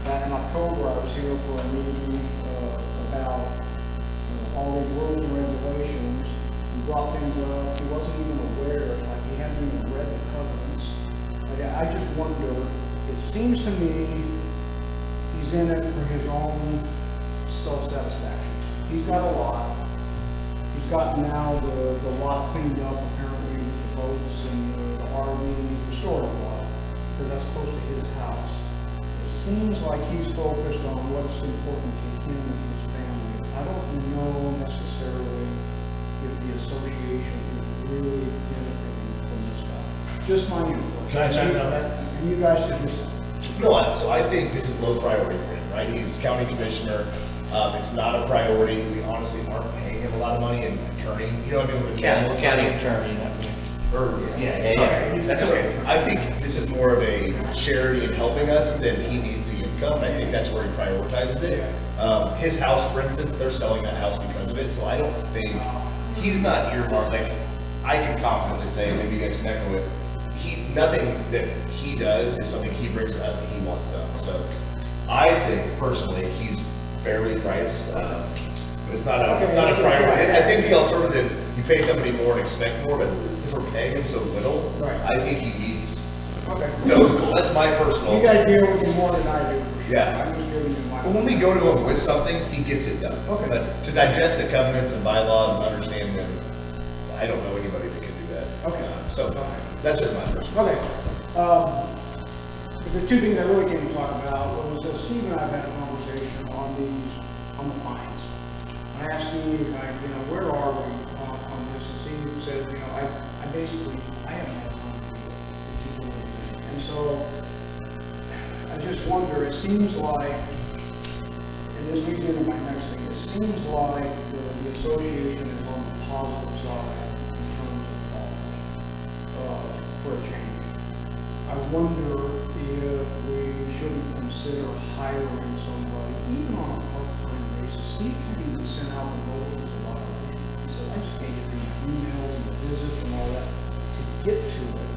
Back in October, I was here for a meeting about all the rules and regulations. He brought things up. He wasn't even aware, like he hadn't even read the covenants. I just wonder, it seems to me he's in it for his own self-satisfaction. He's got a lot. He's got now the lot cleaned up apparently with the boats and the RV, restored a lot, because that's close to his house. It seems like he's focused on what's important to him and his family. I don't know necessarily if the association is really benefiting from this guy. Just my input. Can I chime in on that? And you guys should decide. No, so I think this is low priority for him, right? He's county commissioner. It's not a priority. We honestly aren't paying him a lot of money in attorney. You know what I mean? With County attorney, not me. Sorry. That's okay. I think this is more of a charity in helping us than he needs the income. I think that's where he prioritizes it. His house, for instance, they're selling that house because of it. So I don't think he's not earmarked. Like I can confidently say, maybe you guys can echo it. Nothing that he does is something he brings to us that he wants done. So I think personally he's fairly priced, but it's not a priority. I think the alternative, you pay somebody more and expect more, but since we're paying him so little, Right. I think he needs Okay. those. That's my personal. You guys deal with him more than I do. Yeah. I'm just giving you my. But when we go to him with something, he gets it done. Okay. But to digest the covenants and bylaws and understand them, I don't know anybody that can do that. Okay. So that's just my personal. Okay. The 2 things I really came to talk about was that Steve and I have had a conversation on the fines. I asked Steve, where are we on this? And Steve said, I haven't had time to do anything. And so I just wonder, it seems like, and this leads into my next thing, it seems like the association is on the positive side in terms of dollars for a change. I wonder if we shouldn't consider hiring somebody, even on a part-time basis. Steve can even send out the notices of violation. He said, I just can't get the emails and the visits and all that to get to it.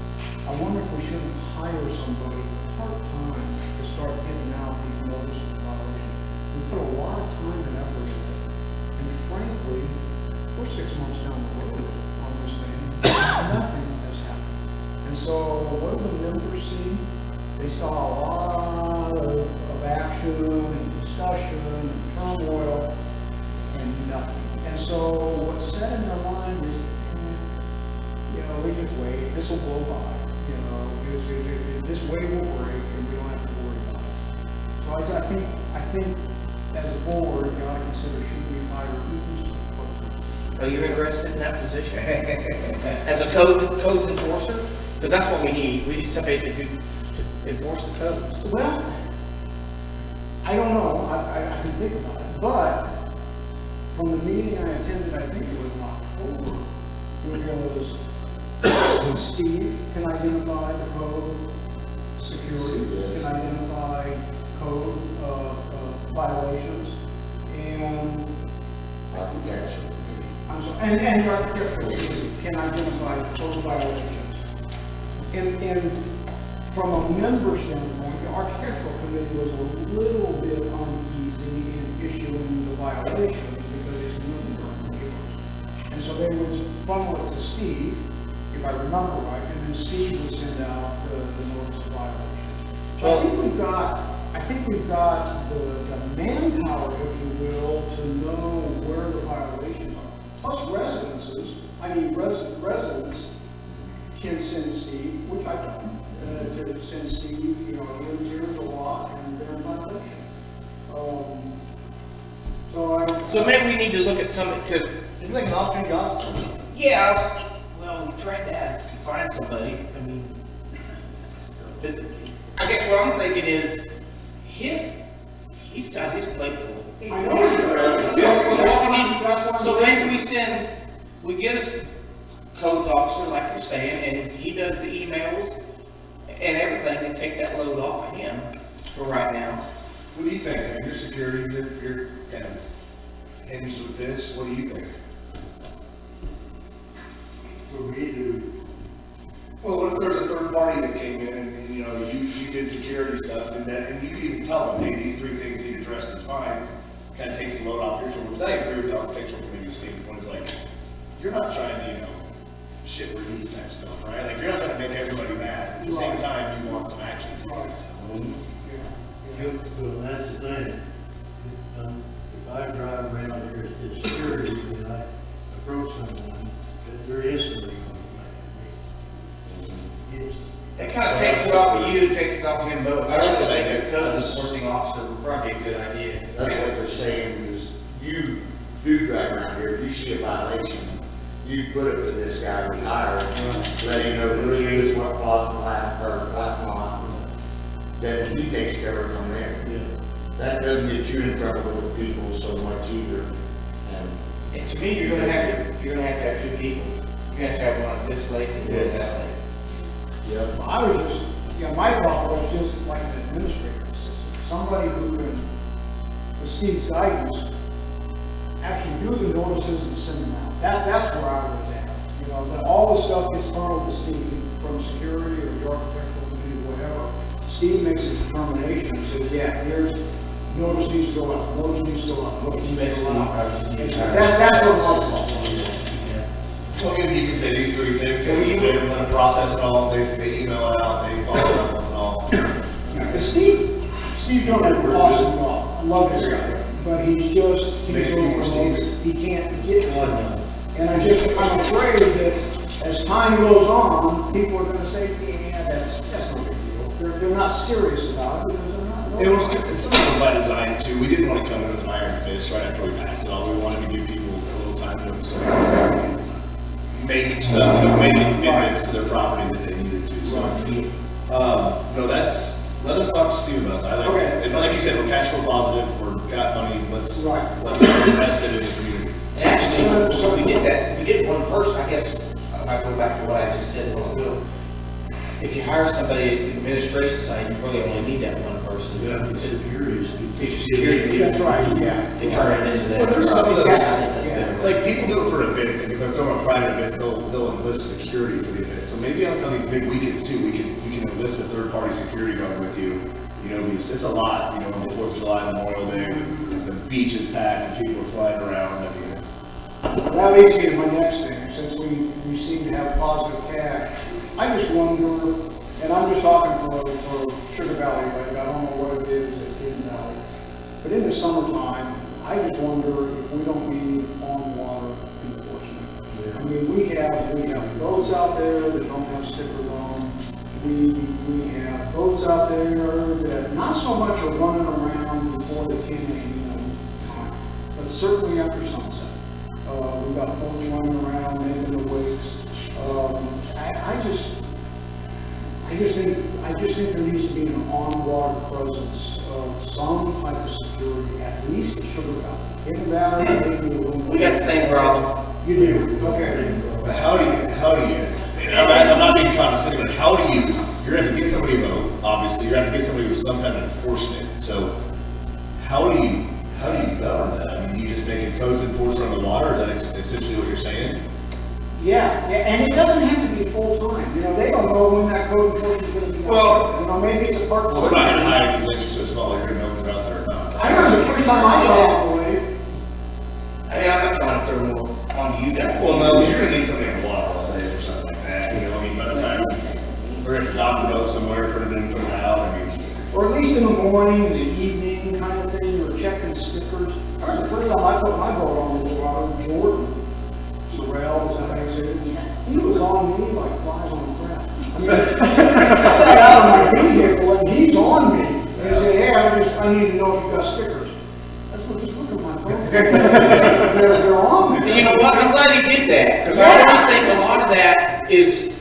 I I wonder if we shouldn't hire somebody part-time to start getting out these notices of violation. We put a lot of time and effort in it, and frankly, we're 6 months down the road on this thing, nothing has happened. And so, what do the members see? They saw a lot of action and discussion and turmoil and nothing. And so, what's set in their mind is, you know, we just wait, this will blow by, you know, this wave will break and we don't have to worry about it. So I think as a board, you ought to consider, should we hire even part-time? Are you interested in that position? As a codes enforcer? Because that's what we need. We need somebody to enforce the codes. Well, I don't know, I can think about it, but from the meeting I attended, I think it was in October, because Steve can identify the code security, Yes. can identify code violations, and Architecture. I'm sorry, and the architectural committee can identify code violations. And from a member standpoint, the architectural committee was a little bit uneasy in issuing the violations because it's a member of yours. And so they would funnel it to Steve, if I remember right, and then Steve would send out the notice of violation. So I think we've got the manpower, if you will, to know where the violations are. Plus residents can send Steve, which I've done, to send Steve, you know, here's a lot and they're in violation. So maybe we need to look at some, because, Seems like an opportunity officer. yeah, well, we tried that to find somebody. I mean, but I guess what I'm thinking is, he's got his plate full. I know. So maybe we get a codes officer, like you're saying, and he does the emails and everything, and take that load off of him for right now. What do you think? I mean, your security, you're kind of hinged with this. What do you think? For me to, Well, what if there's a third party that came in and, you know, you did security stuff and you could even tell them, hey, these 3 things need addressed, it's fine. Kind of takes the load off your shoulders. I agree with the architectural committee's standpoint. It's like, you're not trying to, you know, shit relief type stuff, right? Like, you're not gonna make everybody mad. At the same time, you want some action to it, so. well, that's the thing. If I drive around here as security and I approach someone, they're instantly going to blame me. It kind of takes it off of you, takes it off of him both. I really think a code enforcing officer would probably be a good idea. That's what they're saying is, you do drive around here, if you see a violation, you put it to this guy we hired, let him know who he is, what plot, then he takes care of it from there. Yeah. That doesn't get you in trouble with people so much either. And to me, you're gonna have to have 2 people. You're gonna have to have one at this lake and one at that lake. Yep. I was just, you know, my thought was just like an administrative assistant, somebody who can, with Steve's guidance, actually do the notices and send them out. That's where I was at. You know, that all the stuff gets funneled to Steve from security or the architectural committee, whatever. Steve makes a determination and says, yeah, here's, notice needs to go out, notice needs to go out, notice needs to go out. That's what I was. Well, maybe you can say these 3 things, and you can let them process it all, they email it out, they follow up with it all. Yeah, Steve done an awesome job. I love this guy, but he's overloaded. He can't get one. And I'm afraid that as time goes on, people are gonna say, yeah, that's no big deal. They're not serious about it because they're not. And some of it was by design too. We didn't want to come in with an iron fist right after we passed it all. We wanted to give people a little time to absorb, make stuff, make commitments to their properties that they needed to. So, let us talk to Steve about that. And like you said, we're cash flow positive, we've got money, let's invest it in the community. And actually, so if we did that, if we did one person, I guess, I might go back to what I just said a while ago. If you hire somebody at the administration side, you probably only need that one person. Yeah, Because security is. your security people, That's right, yeah. they turn it into that. Well, there's some of those, Yeah. like, people do it for events, like if they're throwing a private event, they'll enlist security for the event. So maybe on these big weekends too, we can enlist a third-party security guard with you. You know, because it's a lot, you know, on the 4th of July, Memorial Day, the beach is packed and people are flying around. I mean, That leads me to my next thing, since we seem to have positive cash. I just wonder, and I'm just talking for Sugar Valley, like, I don't know what it is at Hidden Valley, but in the summertime, I just wonder if we don't need on-water enforcement. I mean, we have boats out there that don't have stickers on. We have boats out there that not so much are running around before the 10 a.m. time, but certainly after sunset. We've got boats running around, making the wakes. I just think there needs to be an on-water presence of some type of security, at least at Sugar Valley. Hidden Valley, maybe a little. We got the same problem. You do, okay. but how do you, I'm not being condescending, but how do you're going to get somebody a vote, obviously, you're going to have to get somebody with some kind of enforcement. So how do you govern that? I mean, you just making codes enforcer on the water, is that essentially what you're saying? Yeah, and it doesn't have to be full-time. You know, they don't know when that code enforcement is going to be out. Well, You know, maybe it's a part-time. Well, they're not going to hide it because they're so small, you're going to know if they're out there or not. I remember the first time I got on the lake. I mean, I'm not trying to throw more on you guys. Well, no, you're going to need somebody on the water all day for something like that, you know, I mean, by the time we're going to dock the boat somewhere, put it in, put it out, I mean. Or at least in the morning, the evening kind of thing, or checking stickers. I remember the first time I put my boat on the water, Jordan, Sorrell, is that how you say it? Yeah. He was on me like flies on a trap. I mean, I got out of my vehicle and he's on me. And he said, hey, I need to know if you got stickers. I said, well, just look at my boat. They're on there. And you know what? I'm glad you did that, because I really think a lot of that is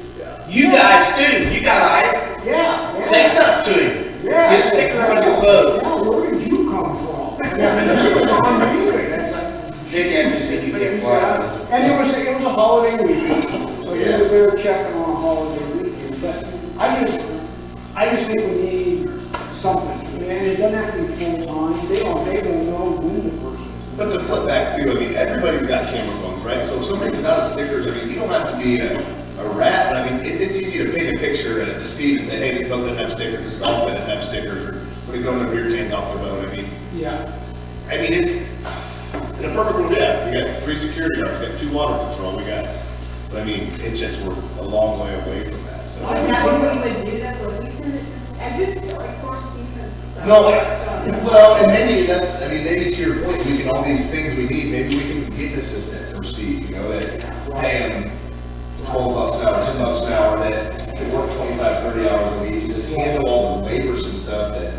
you guys too. You got eyes. Yeah. Say something to him. Yeah. Get a sticker on your boat. Yeah, where did you come from? I mean, he was on me. They have to say you get quiet. And it was a holiday weekend, so they were checking on a holiday weekend. But I just think we need something, and it doesn't have to be full time. They don't know who the person is. But to flip back too, I mean, everybody's got camera phones, right? So if somebody's without stickers, I mean, you don't have to be a rat, but I mean, it's easy to paint a picture to Steve and say, hey, this boat doesn't have stickers, this golf doesn't have stickers, or somebody throwing their beer cans off their boat. I mean, it's, in a perfect world, yeah, we got 3 security guards, we got 2 water patrol, but I mean, we're a long way away from that, so. Is that when we would do that, would we send it to, I just feel like poor Steve has so No, much on. well, and maybe to your point, we can, all these things we need, maybe we can get an assistant from Steve, you know, that pay him $12 an hour, $10 an hour, that can work 25, 30 hours a week, and just handle all the waivers and stuff that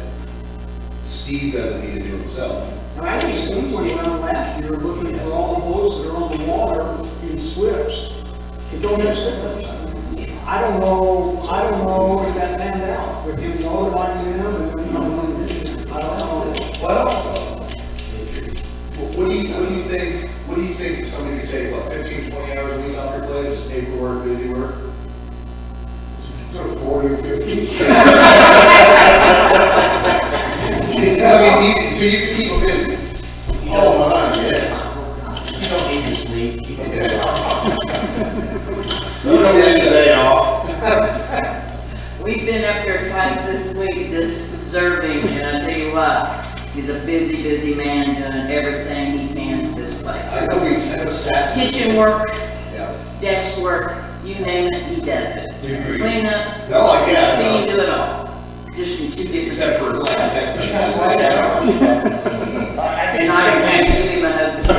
Steve doesn't need to do himself. And I think Steve went around last year looking for all the boats that are on the water in slips that don't have stickers. I don't know if that panned out with him notifying them and, I don't know. Well, what do you think somebody could take, 15, 20 hours a week off your plate, just paperwork, busy work? 40 or 50. I mean, so you can keep them busy. Oh, yeah. You don't need to sleep. Keep it You don't need a day off. We've been up there twice this week just observing, and I tell you what, he's a busy, busy man doing everything he can for this place. I know staff. Kitchen work, Yeah. desk work, you name it, he does it. Clean up, No, I guess. see him do it all, just in 2 different. Except for like next And I don't have to give him a hug. So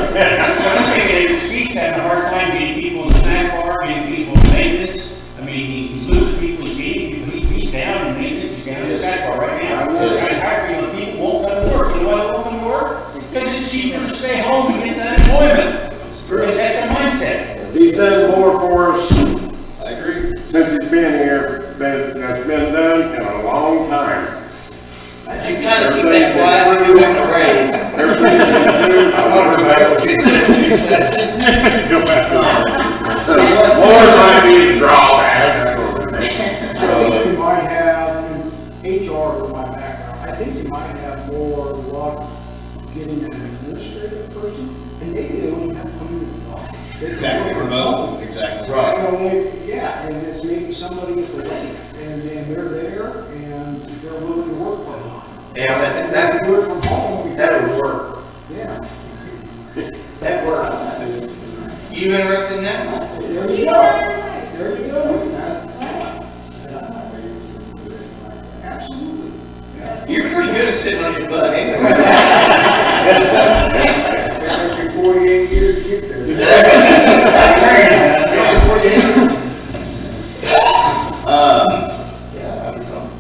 I'm thinking, Steve's having a hard time getting people in the sandbar, getting people in maintenance. I mean, he's losing people, he's down in maintenance, he's down in the sandbar right now. He's hiring people won't come to work. You know why they won't come to work? Because it's cheaper to stay home and get the unemployment. Because that's a mindset. He's done more for us I agree. since he's been here than that's been done in a long time. You kind of keep that quiet when you want to raise. Everything he do, I wonder about Lord might be a drawback. I think you might have, in HR with my background, I think you might have more luck getting an administrative person, and maybe they don't even have to come in Exactly, remote, exactly. You know, yeah, and it's maybe somebody at the lake, and they're there, and they're willing to work for them. Yeah, And they do it from home. that would work. Yeah. That works. You interested in that? There you go. There you go. Absolutely. You're pretty good at sitting on your butt anyway. It took you 48 years to get there. Yeah, I mean, something.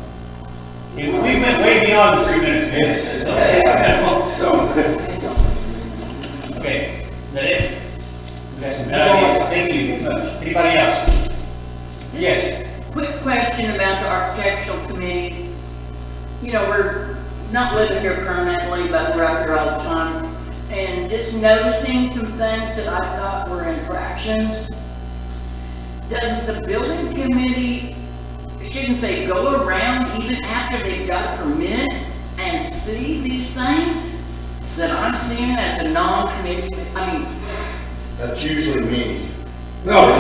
We went way beyond the 3 minutes. Yes. Okay, is that it? We got some good ideas. Thank you very much. Anybody else? Yes. Quick question about the architectural committee. You know, we're not living here permanently, but we're up here all the time. And just noticing some things that I thought were infractions. Does the building committee, shouldn't they go around even after they've got a permit and see these things that I'm seeing as a non-committee? I mean, That's usually me. No.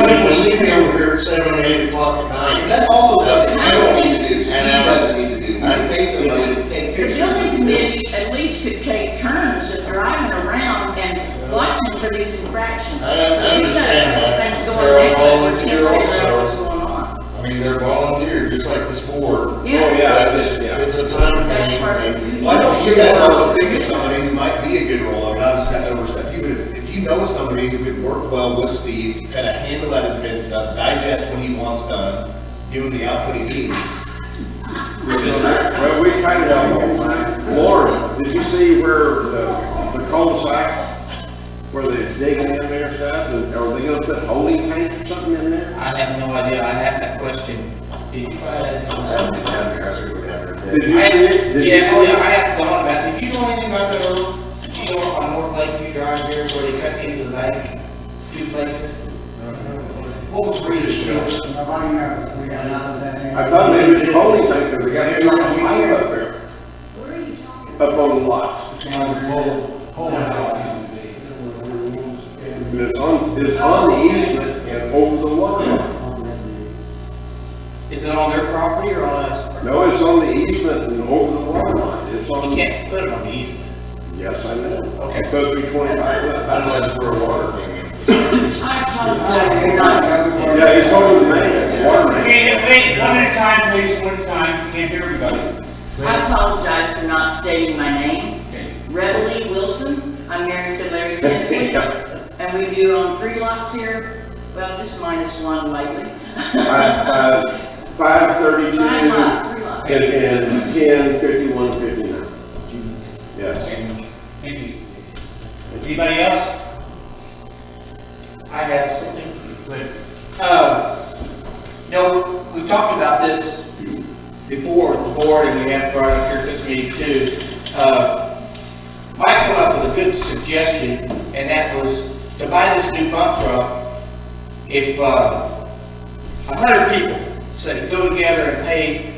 People see me over here at 7 or 8 o'clock at night. That's also something I don't need to do, Steve doesn't need to do. We can pay somebody to take the pictures. building committee at least could take turns of driving around and watching for these infractions. I understand that. Things going They're a down, we can't figure out volunteer what's also. going on. I mean, they're volunteer, just like this board. Yeah. It's a time That's thing. part of and- it. Well, I know you guys also think of somebody who might be a good role, I mean, I just got to overstep you, but if you know somebody who could work well with Steve, kind of handle that admin stuff, digest what he wants done, give him the output he needs. Well, we tried it out one time. Lauren, did you see where the cul-de-sac, where they're digging in there and stuff, and are they gonna put holding tanks or something in there? I have no idea. I asked that question. Did you try that? I haven't been down there, I should go down there. Did you see it? Did you Yeah, see oh it? yeah, I asked Don about it. Did you know anything about that road? You know, on North Lakeview Drive here, where they cut into the bank, 2 places? What was the reason? Nobody knows, we have none of that. I thought maybe it was holding tanks, because they got too much pipe up there, Where are you talking? up on the lots. And it's on the easement and over the water line. Is it on their property or on us? No, it's on the easement and over the water line. It's on. You can't put it on the easement. Yes, I know. Okay. It's supposed to be 25 foot. I know that's where water came in. I apologize for not, Yeah, it's over the main, it's water main. Okay, wait, one at a time, please, one at a time. Can't hear everybody. I apologize for not stating my name. Okay. Reveille Wilson, I'm married to Larry Tinsley, and we do own 3 lots here, well, just minus 1 lately. 532. 5 lots, 3 lots. And 10, 51, 59. Yes. Thank you. Anybody else? I have something. You know, we talked about this before with the board, and we have brought it up here at this meeting too. Mike came up with a good suggestion, and that was to buy this new pump truck. If 100 people say go together and pay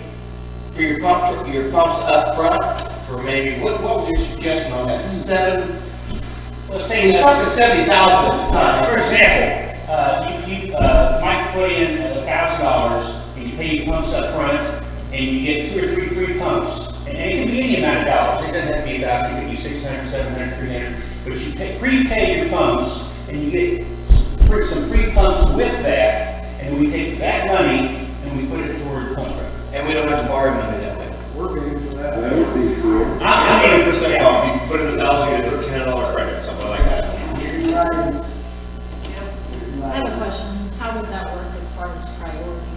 for your pumps up front for maybe what was your suggestion on that? Let's say We started at 70,000 at the time. For example, you might put in $1,000 and you pay your pumps up front and you get 2 or 3 free pumps. And it can be any amount of dollars. It doesn't have to be 1,000, it could be 600, 700, 300. But you prepay your pumps and you get some free pumps with that. And we take that money and we put it toward the pump truck. And we don't have to borrow money that way. We're getting for that. That would be cool. I'm 30% off, you put in 1,000, you get a $1,300 credit, something like that. You're right. I have a question. How would that work as far as priority?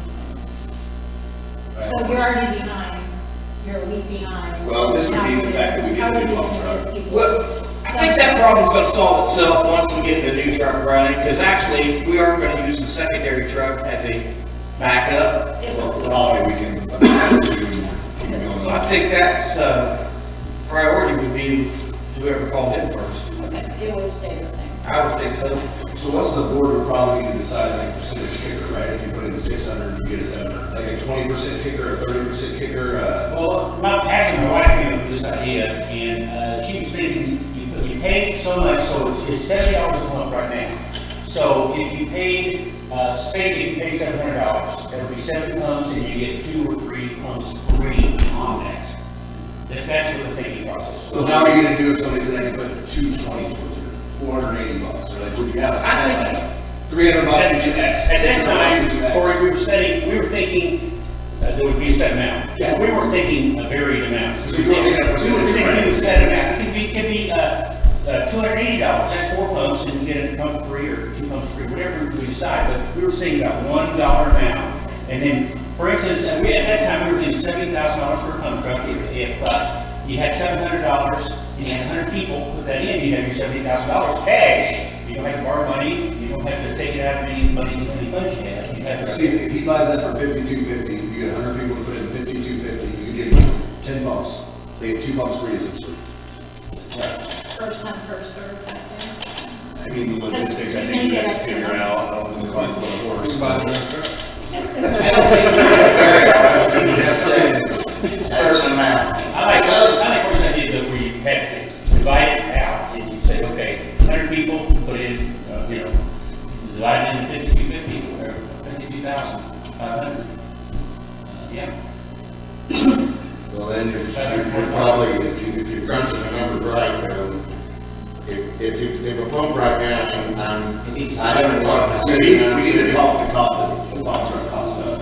So you're already behind, you're a week behind. Well, this would be the fact that we How get the would new you pump truck. people- Well, I think that problem's gonna solve itself once we get the new truck running, because actually, we are gonna use the secondary truck as a backup. Well, the holiday weekends and stuff like that, too, keep it going. So I think that's, priority would be whoever called in first. Okay, it would stay the same. I would think so. So what's the board would probably need to decide, like, percentage kicker, right? If you put in 600, you get a 700, like a 20% kicker, a 30% kicker, Well, actually, my wife came up with this idea, and she was thinking, you pay so much, so it's $70 a month right now. So if you paid, say if you paid $700, that would be 7 pumps, and you get 2 or 3 pumps free on that. That's what the thinking process was. So how are you gonna do if somebody's saying put $220 towards it, $480, or like, would you have a I set, $300 each X? At that time, Corey, we were thinking there would be a set amount. Yeah. We weren't thinking a varied amount. So you were thinking a percentage. a set amount. It could be $280. That's 4 pumps, and you get a pump free or 2 pumps free, whatever we decide. But we were thinking about $1 amount. And then, for instance, at that time, we were thinking $70,000 for a pump truck. If you had $700 and you had 100 people put that in, you have your $70,000 cash. You don't have to borrow money. You don't have to take it out of any money, any funds you have. You have See, if he buys that for $52.50, you get 100 people to put in $52.50, you give them 10 bumps. They get 2 bumps free essentially. First come, first served, I think. I mean, the logistics, I think we have to figure out, I don't know quite what it works. I don't think it's very certain amount. I like Corey's idea that we had to divide it out, and you say, okay, 100 people put in, divide it into 5250, or 52,500. Yeah. Well, then you're probably, if you're crunching the numbers right, if a pump right now, I haven't talked to We city. need to help the pump truck cost up.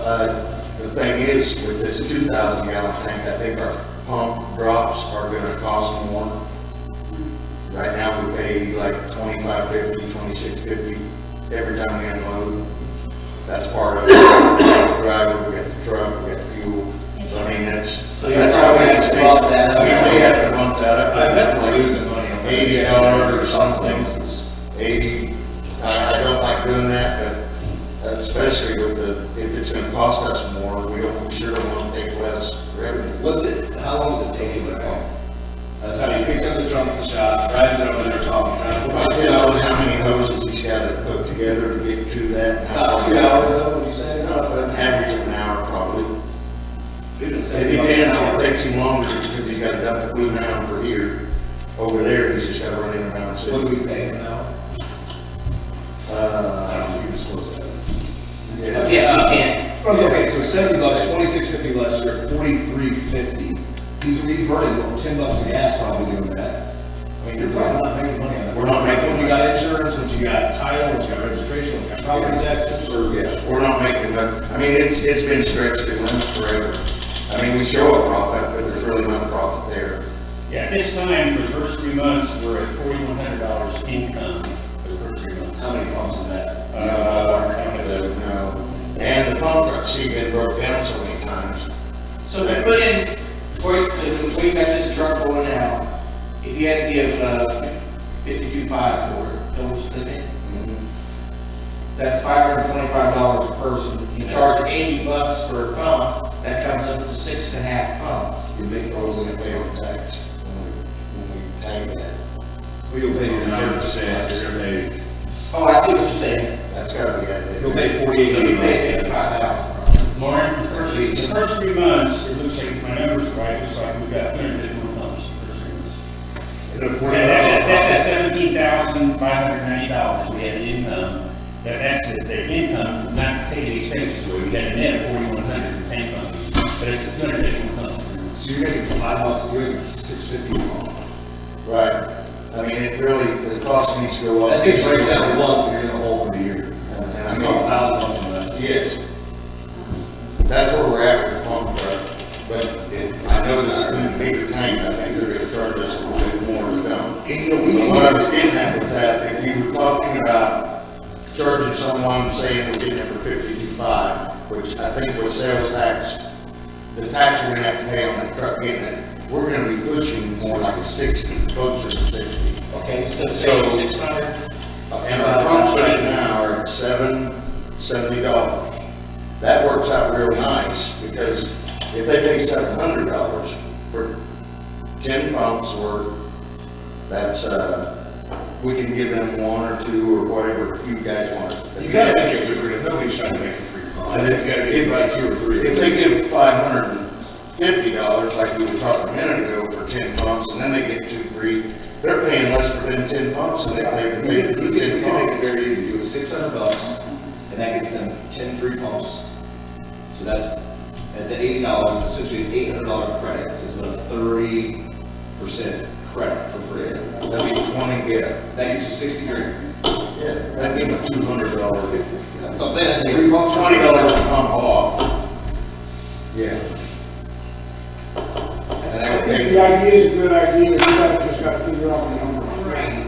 The thing is, with this 2,000 gallon tank, I think our pump drops are gonna cost more. Right now, we pay like $25.50, $26.50 every time we unload. That's part of it. We got the driver, we got the truck, we got the fuel. So I mean, that's you're how probably we gonna have to bump that up. We may have to bump that up. I bet we're losing money on that. $80 or something. 80. I don't like doing that, but especially with if it's gonna cost us more, we sure don't want to take less revenue. How long does it take you to pump? By the time he picks up the trunk at the shop, drives it over there, pumps, It depends on how many hoses he's got to put together to get to that. About 2 hours though, would you say? An average of an hour probably. It It depends, it takes him longer because he's got to dump the glue down for here. Over there, he's just got to run in around What city. do we pay him now? I don't know if you disclose that. Yeah, you can't. Okay, so $70, $26.50 less, you're at $43.50. He's burning about $10 of gas probably doing that. I mean, you're probably not making money on that. We're not making When you got insurance, when you got title, when you got registration, when you got property taxes. Yeah, we're not making that. I mean, it's been stretched to limit forever. I mean, we show a profit, but there's really not a profit there. Yeah, at this time, for the first 3 months, we're at $4,100 income for the first 3 months. How many pumps is that? No. And the pump truck's been broke down so many times. So to put in, because we got this truck rolling out, if you had to give, 52.5 for it, those things, that's $525 a person. You charge $80 for a pump, that comes up to 6.5 pumps. You make those when they pay on tax, when we tag that. We'll pay you 100%, you're gonna pay. Oh, I see what you're saying. That's gotta be added. You'll pay So you pay $65,000. Lauren, the first 3 months, it looks like, if my numbers are right, it looks like we've got 351 pumps for the first 3 months. That's at $17,590 we had in income. That's the income, not taking expenses away. We got a net of 4,100 in tank pumps, but it's 251 pumps. So you're making $5, you're making $650 a month. Right. I mean, it really, the cost needs to go up. That thing breaks down to once, and you're in the hole for the year. And I I mean, mean, $1,000 on that. yes. That's where we're at with the pump truck. But I know this is going to be a bigger tank. I think they're going to charge us a little bit more to come. But what I was getting at with that, if you were talking about charging someone, saying we're getting it for $52.5, which I think with sales tax, the tax we're gonna have to pay on that truck getting it, we're gonna be pushing more like a 60, closer to 60. Okay, so So- say 600. And our pumps right now are at $70. That works out real nice, because if they pay $700 for 10 pumps worth, that's, we can give them 1 or 2 or whatever you guys want. You gotta make it lucrative, nobody's trying to make it free. And You gotta get right 2 or 3. If they give $550, like we were talking a minute ago, for for 10 pumps, and then they get 2 free. They're paying less for them 10 pumps than they pay for the 10 You can make it pumps. very easy, do it $600, and that gets them 10 free pumps. So that's, at the $80, it's essentially an $800 credit, so it's about a 30% credit for free. That'd be 20, yeah. That gets you 60 grand. Yeah, that'd be a $200. That's what I'm saying, that's free pumps. $20 a pump off. Yeah. And I that would think pay the idea is a good idea, you guys just gotta figure out the number. Right.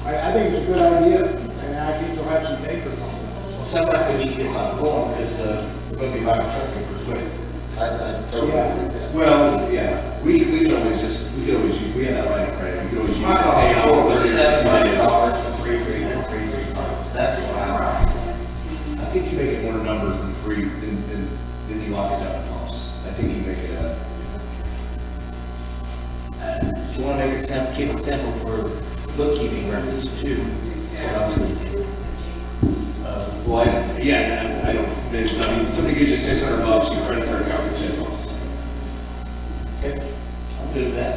I think it's a good idea, and I think you'll have some takers on this. Well, sounds like we need to get something going, because, we're gonna be buying a truck pretty quick. I totally agree with that. Well, yeah, we could always use, we have that line of credit, we could always use. I thought pay it for was 30 or 60 days. $700 for free pumps. That's what I I think you make it more numbers than free, then you lock it down to pumps. I think you make it a. You wanna make it simple, keep it simple for bookkeeping records too. That's what I was thinking. Well, I don't, I mean, somebody gives you $600, your credit card account for 10 months. Okay, I'm good with that.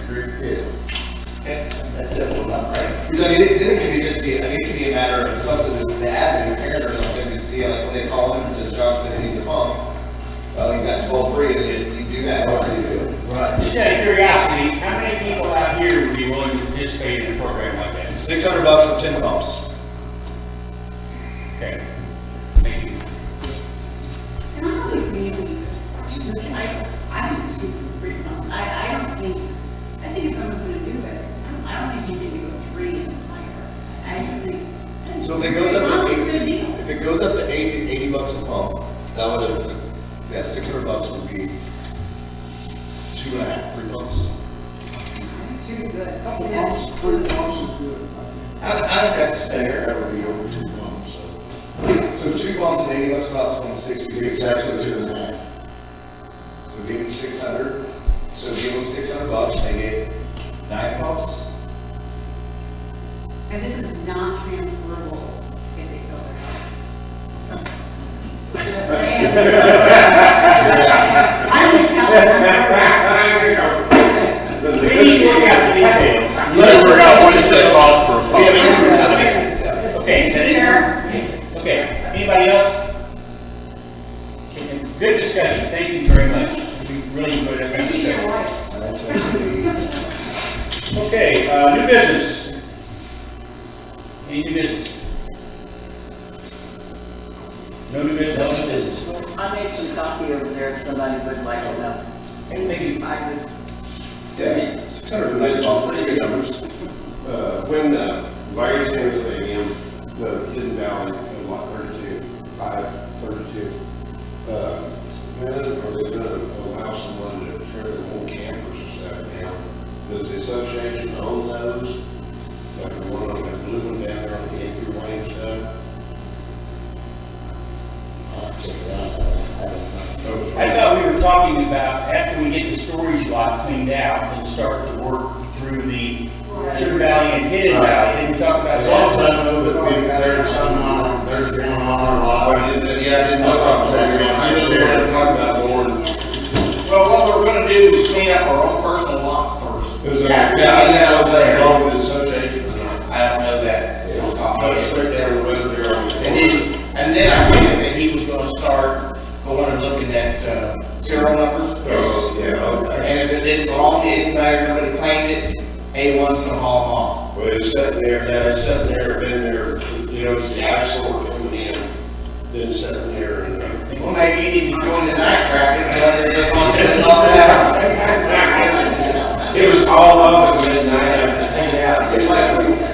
Agree? Yeah. Okay, that's simple enough, right? Because I mean, then it can be just be, I mean, it can be a matter of something that the admin, the parent or something, can see, like, when they call him and says, Johnson needs a pump. Well, he's got 12-3, and you do that, what do you do? Right. Just out of curiosity, how many people out here would be willing to participate in a program like that? $600 for 10 pumps. Okay. Thank you. And I don't think we need to, I don't do free pumps. I don't think, I think if someone's gonna do it, I don't think you can do a 3 and higher. I just think. So if it goes up Pumps to is a good deal. if it goes up to $80 a pump, that would have, yeah, $600 would be 2.5 free pumps. Two's good. Couple Yes. pumps, 3 pumps is good. I think that's fair. That would be over 2 pumps, so. So 2 pumps at $80 about 26. It's actually 2.5. So give them 600. So give them $600. They get 9 pumps. And this is not transferable if they sell their house. Just saying. I'm an accountant. We need to work out the details. Let's work out what it's gonna cost for a pump. We have 80% of it. Okay, is that it? Okay, anybody else? Okay, good discussion, thank you very much. We really enjoyed that Thank you, your conversation. wife. Okay, new business. Any new business? No new business? No business. I made some coffee over there if somebody would like some. Thank you. I just, Yeah, 600 for 9 pumps. That's good numbers. When Larry Stadium, the Hidden Valley, lot 32, 532, when are they gonna allow someone to tear their whole campers and stuff down? Does the association own those? Like the one on that blue one down there on the Anchor Way and stuff? I'll check it out. I don't know. I thought we were talking about after we get the storage lot cleaned out and start to work through the Sugar Valley and Hidden Valley. Didn't we talk about As long as that? I know that there's some on, there's one on our lot. I didn't know about that. I didn't know talk about more. Well, what we're gonna do is clean up our own personal lots first. Is that, yeah, I didn't know if that belonged to the association or not. I don't know that. But it's right there in Weather on the. And then I think that he was gonna start going and looking at, serial numbers. Oh, yeah, okay. And if it didn't belong to anybody, nobody claimed it, A1's gonna haul them off. Well, it's sitting there, yeah, it's sitting there, been there, you know, it's the eyesore coming in, then it's sitting there and, Well, maybe you need to join the night traffic, rather than on this all that. it was all up at midnight, I had to hang out.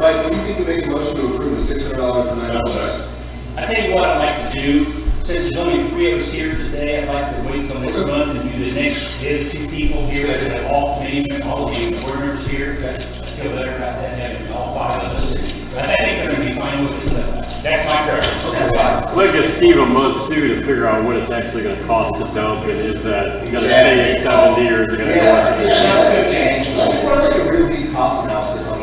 Like, do you think we make a motion to approve the $600 for 9 pumps? I tell you what I'd like to do, since there's only 3 of us here today, I'd like to wait till next month and do the next, the other 2 people here, that have all committee, all the board members here. I feel better about that, having all 5 of us, but I think they're gonna be fine with it, but that's my preference. That's fine. I'd like to give Steve a month too to figure out what it's actually gonna cost to dump it. Is that gonna stay at 70 or is it gonna go up to 80? That's good change. Let's run like a real deep cost analysis on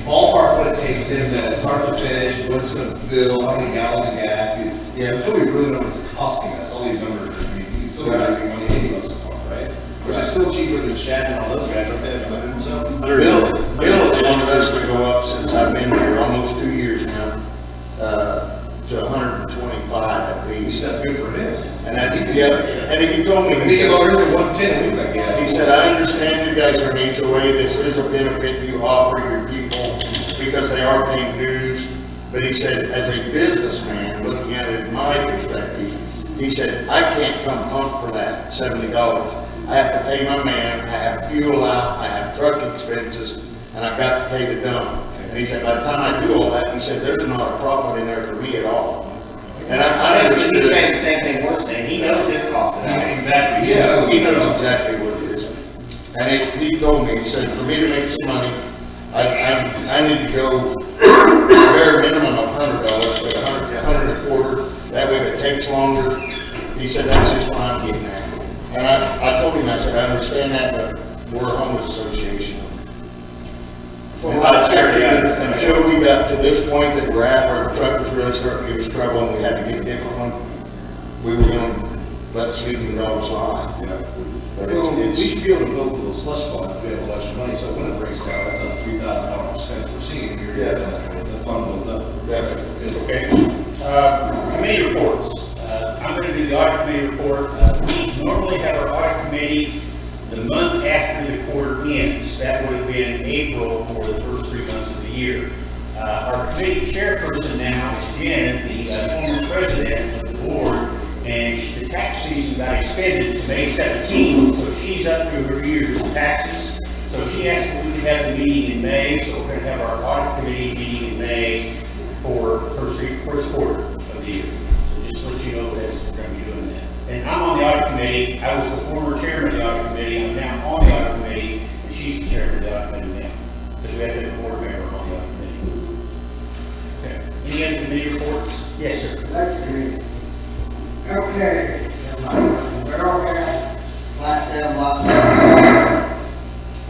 ballpark what it takes him to start to finish, what it's gonna bill, how many gallons of gas, because, yeah, until we really know what it's costing us, all these numbers, I mean, you can still be raising money $80 a pump, right? Which is still cheaper than Shad and all those guys, aren't they, 100 and something? Bill has wanted us to go up since I've been here, almost 2 years now, to 125 at least. That's good for him. And I, yeah, and he told me, We can go early 110 a week, I guess. he said, I understand you guys are an HOA, this is a benefit you offer your people because they are paying dues. But he said, as a businessman, looking at it in my perspective, he said, I can't come pump for that $70. I have to pay my man, I have fuel out, I have truck expenses, and I've got to pay the dump. And he said, by the time I do all that, he said, there's not a profit in there for me at all. And I understood. He's saying the same thing we're saying, he knows his cost of that. Exactly. Yeah, he knows exactly what it is. And he told me, he said, for me to make some money, I need to go bare minimum of $100, but $100 a quarter. That way if it takes longer, he said, that's just what I'm getting at. And I told him, I said, I understand that, but we're a homeless association. And I checked it until we got to this point that we're at, where the truck was really starting to give us trouble and we had to get a different one. We were gonna let sleeping dogs lie. Yeah. But Well, we it's, should be able to build a little slush fund if we have a bunch of money, so when it breaks down, that's not $3,000 expense we're seeing here. Yeah. The fund built up. definitely. Okay. Committee reports. I'm going to do the audit committee report. We normally have our audit committee the month after the quarter ends. That would have been April for the first 3 months of the year. Our committee chairperson now is Jen, the former president of the board, and the tax season got extended to May 17th, so she's up to her year's taxes. So she asked if we could have the meeting in May, so we're going to have our audit committee meeting in May for first quarter of the year. So just to let you know that we're going to be doing that. And I'm on the audit committee. I was the former chairman of the audit committee. I'm now on the audit committee, and she's the chairman of the audit committee now, because we have to have a board member on the audit committee. Okay. Any other committee reports? Yes, sir. That's good. Okay. We're all there. Last time,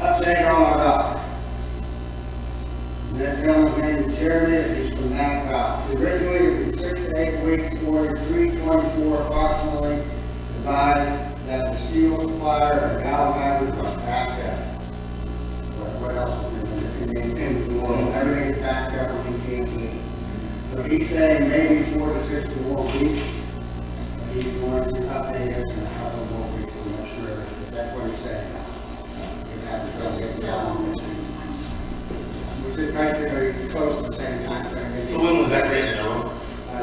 update on our dock. That gentleman's name is Jeremy, he's from that dock. Originally, it was 6 to 8 weeks, ordered 324 approximately, advised that the steel supplier and galvanizers are backed up. What else? Everything's backed up, we can't get it. So he's saying maybe 4 to 6 more weeks. He's going to update us in a couple more weeks, I'm not sure. That's what he's saying. Which is basically close to the same time frame. So when was that written, though?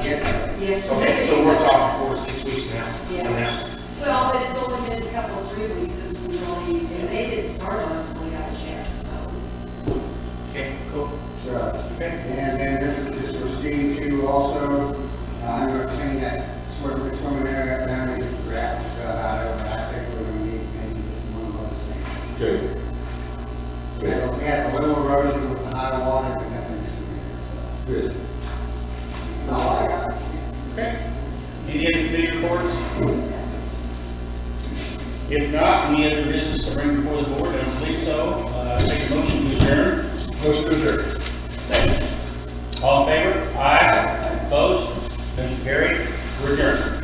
Yesterday. Yes. Okay, so we're talking 4 to 6 weeks now? Yeah. Well, but it's only been a couple of 3 weeks since we really, and they didn't start on it until we got a check, so. Okay, cool. So, and then this is just for Steve too also. I'm going to clean that swimming area up down, get the grass and stuff out of it, but I think we're going to need maybe just one more thing. Good. We had a little erosion with the high water, but nothing severe, so. Good. All I got. Okay. Any other committee reports? If not, any other business to bring before the board? I don't believe so. Take a motion to adjourn. Motion to adjourn. Second. All in favor? Aye. Opposed? Motion carried. We're adjourned.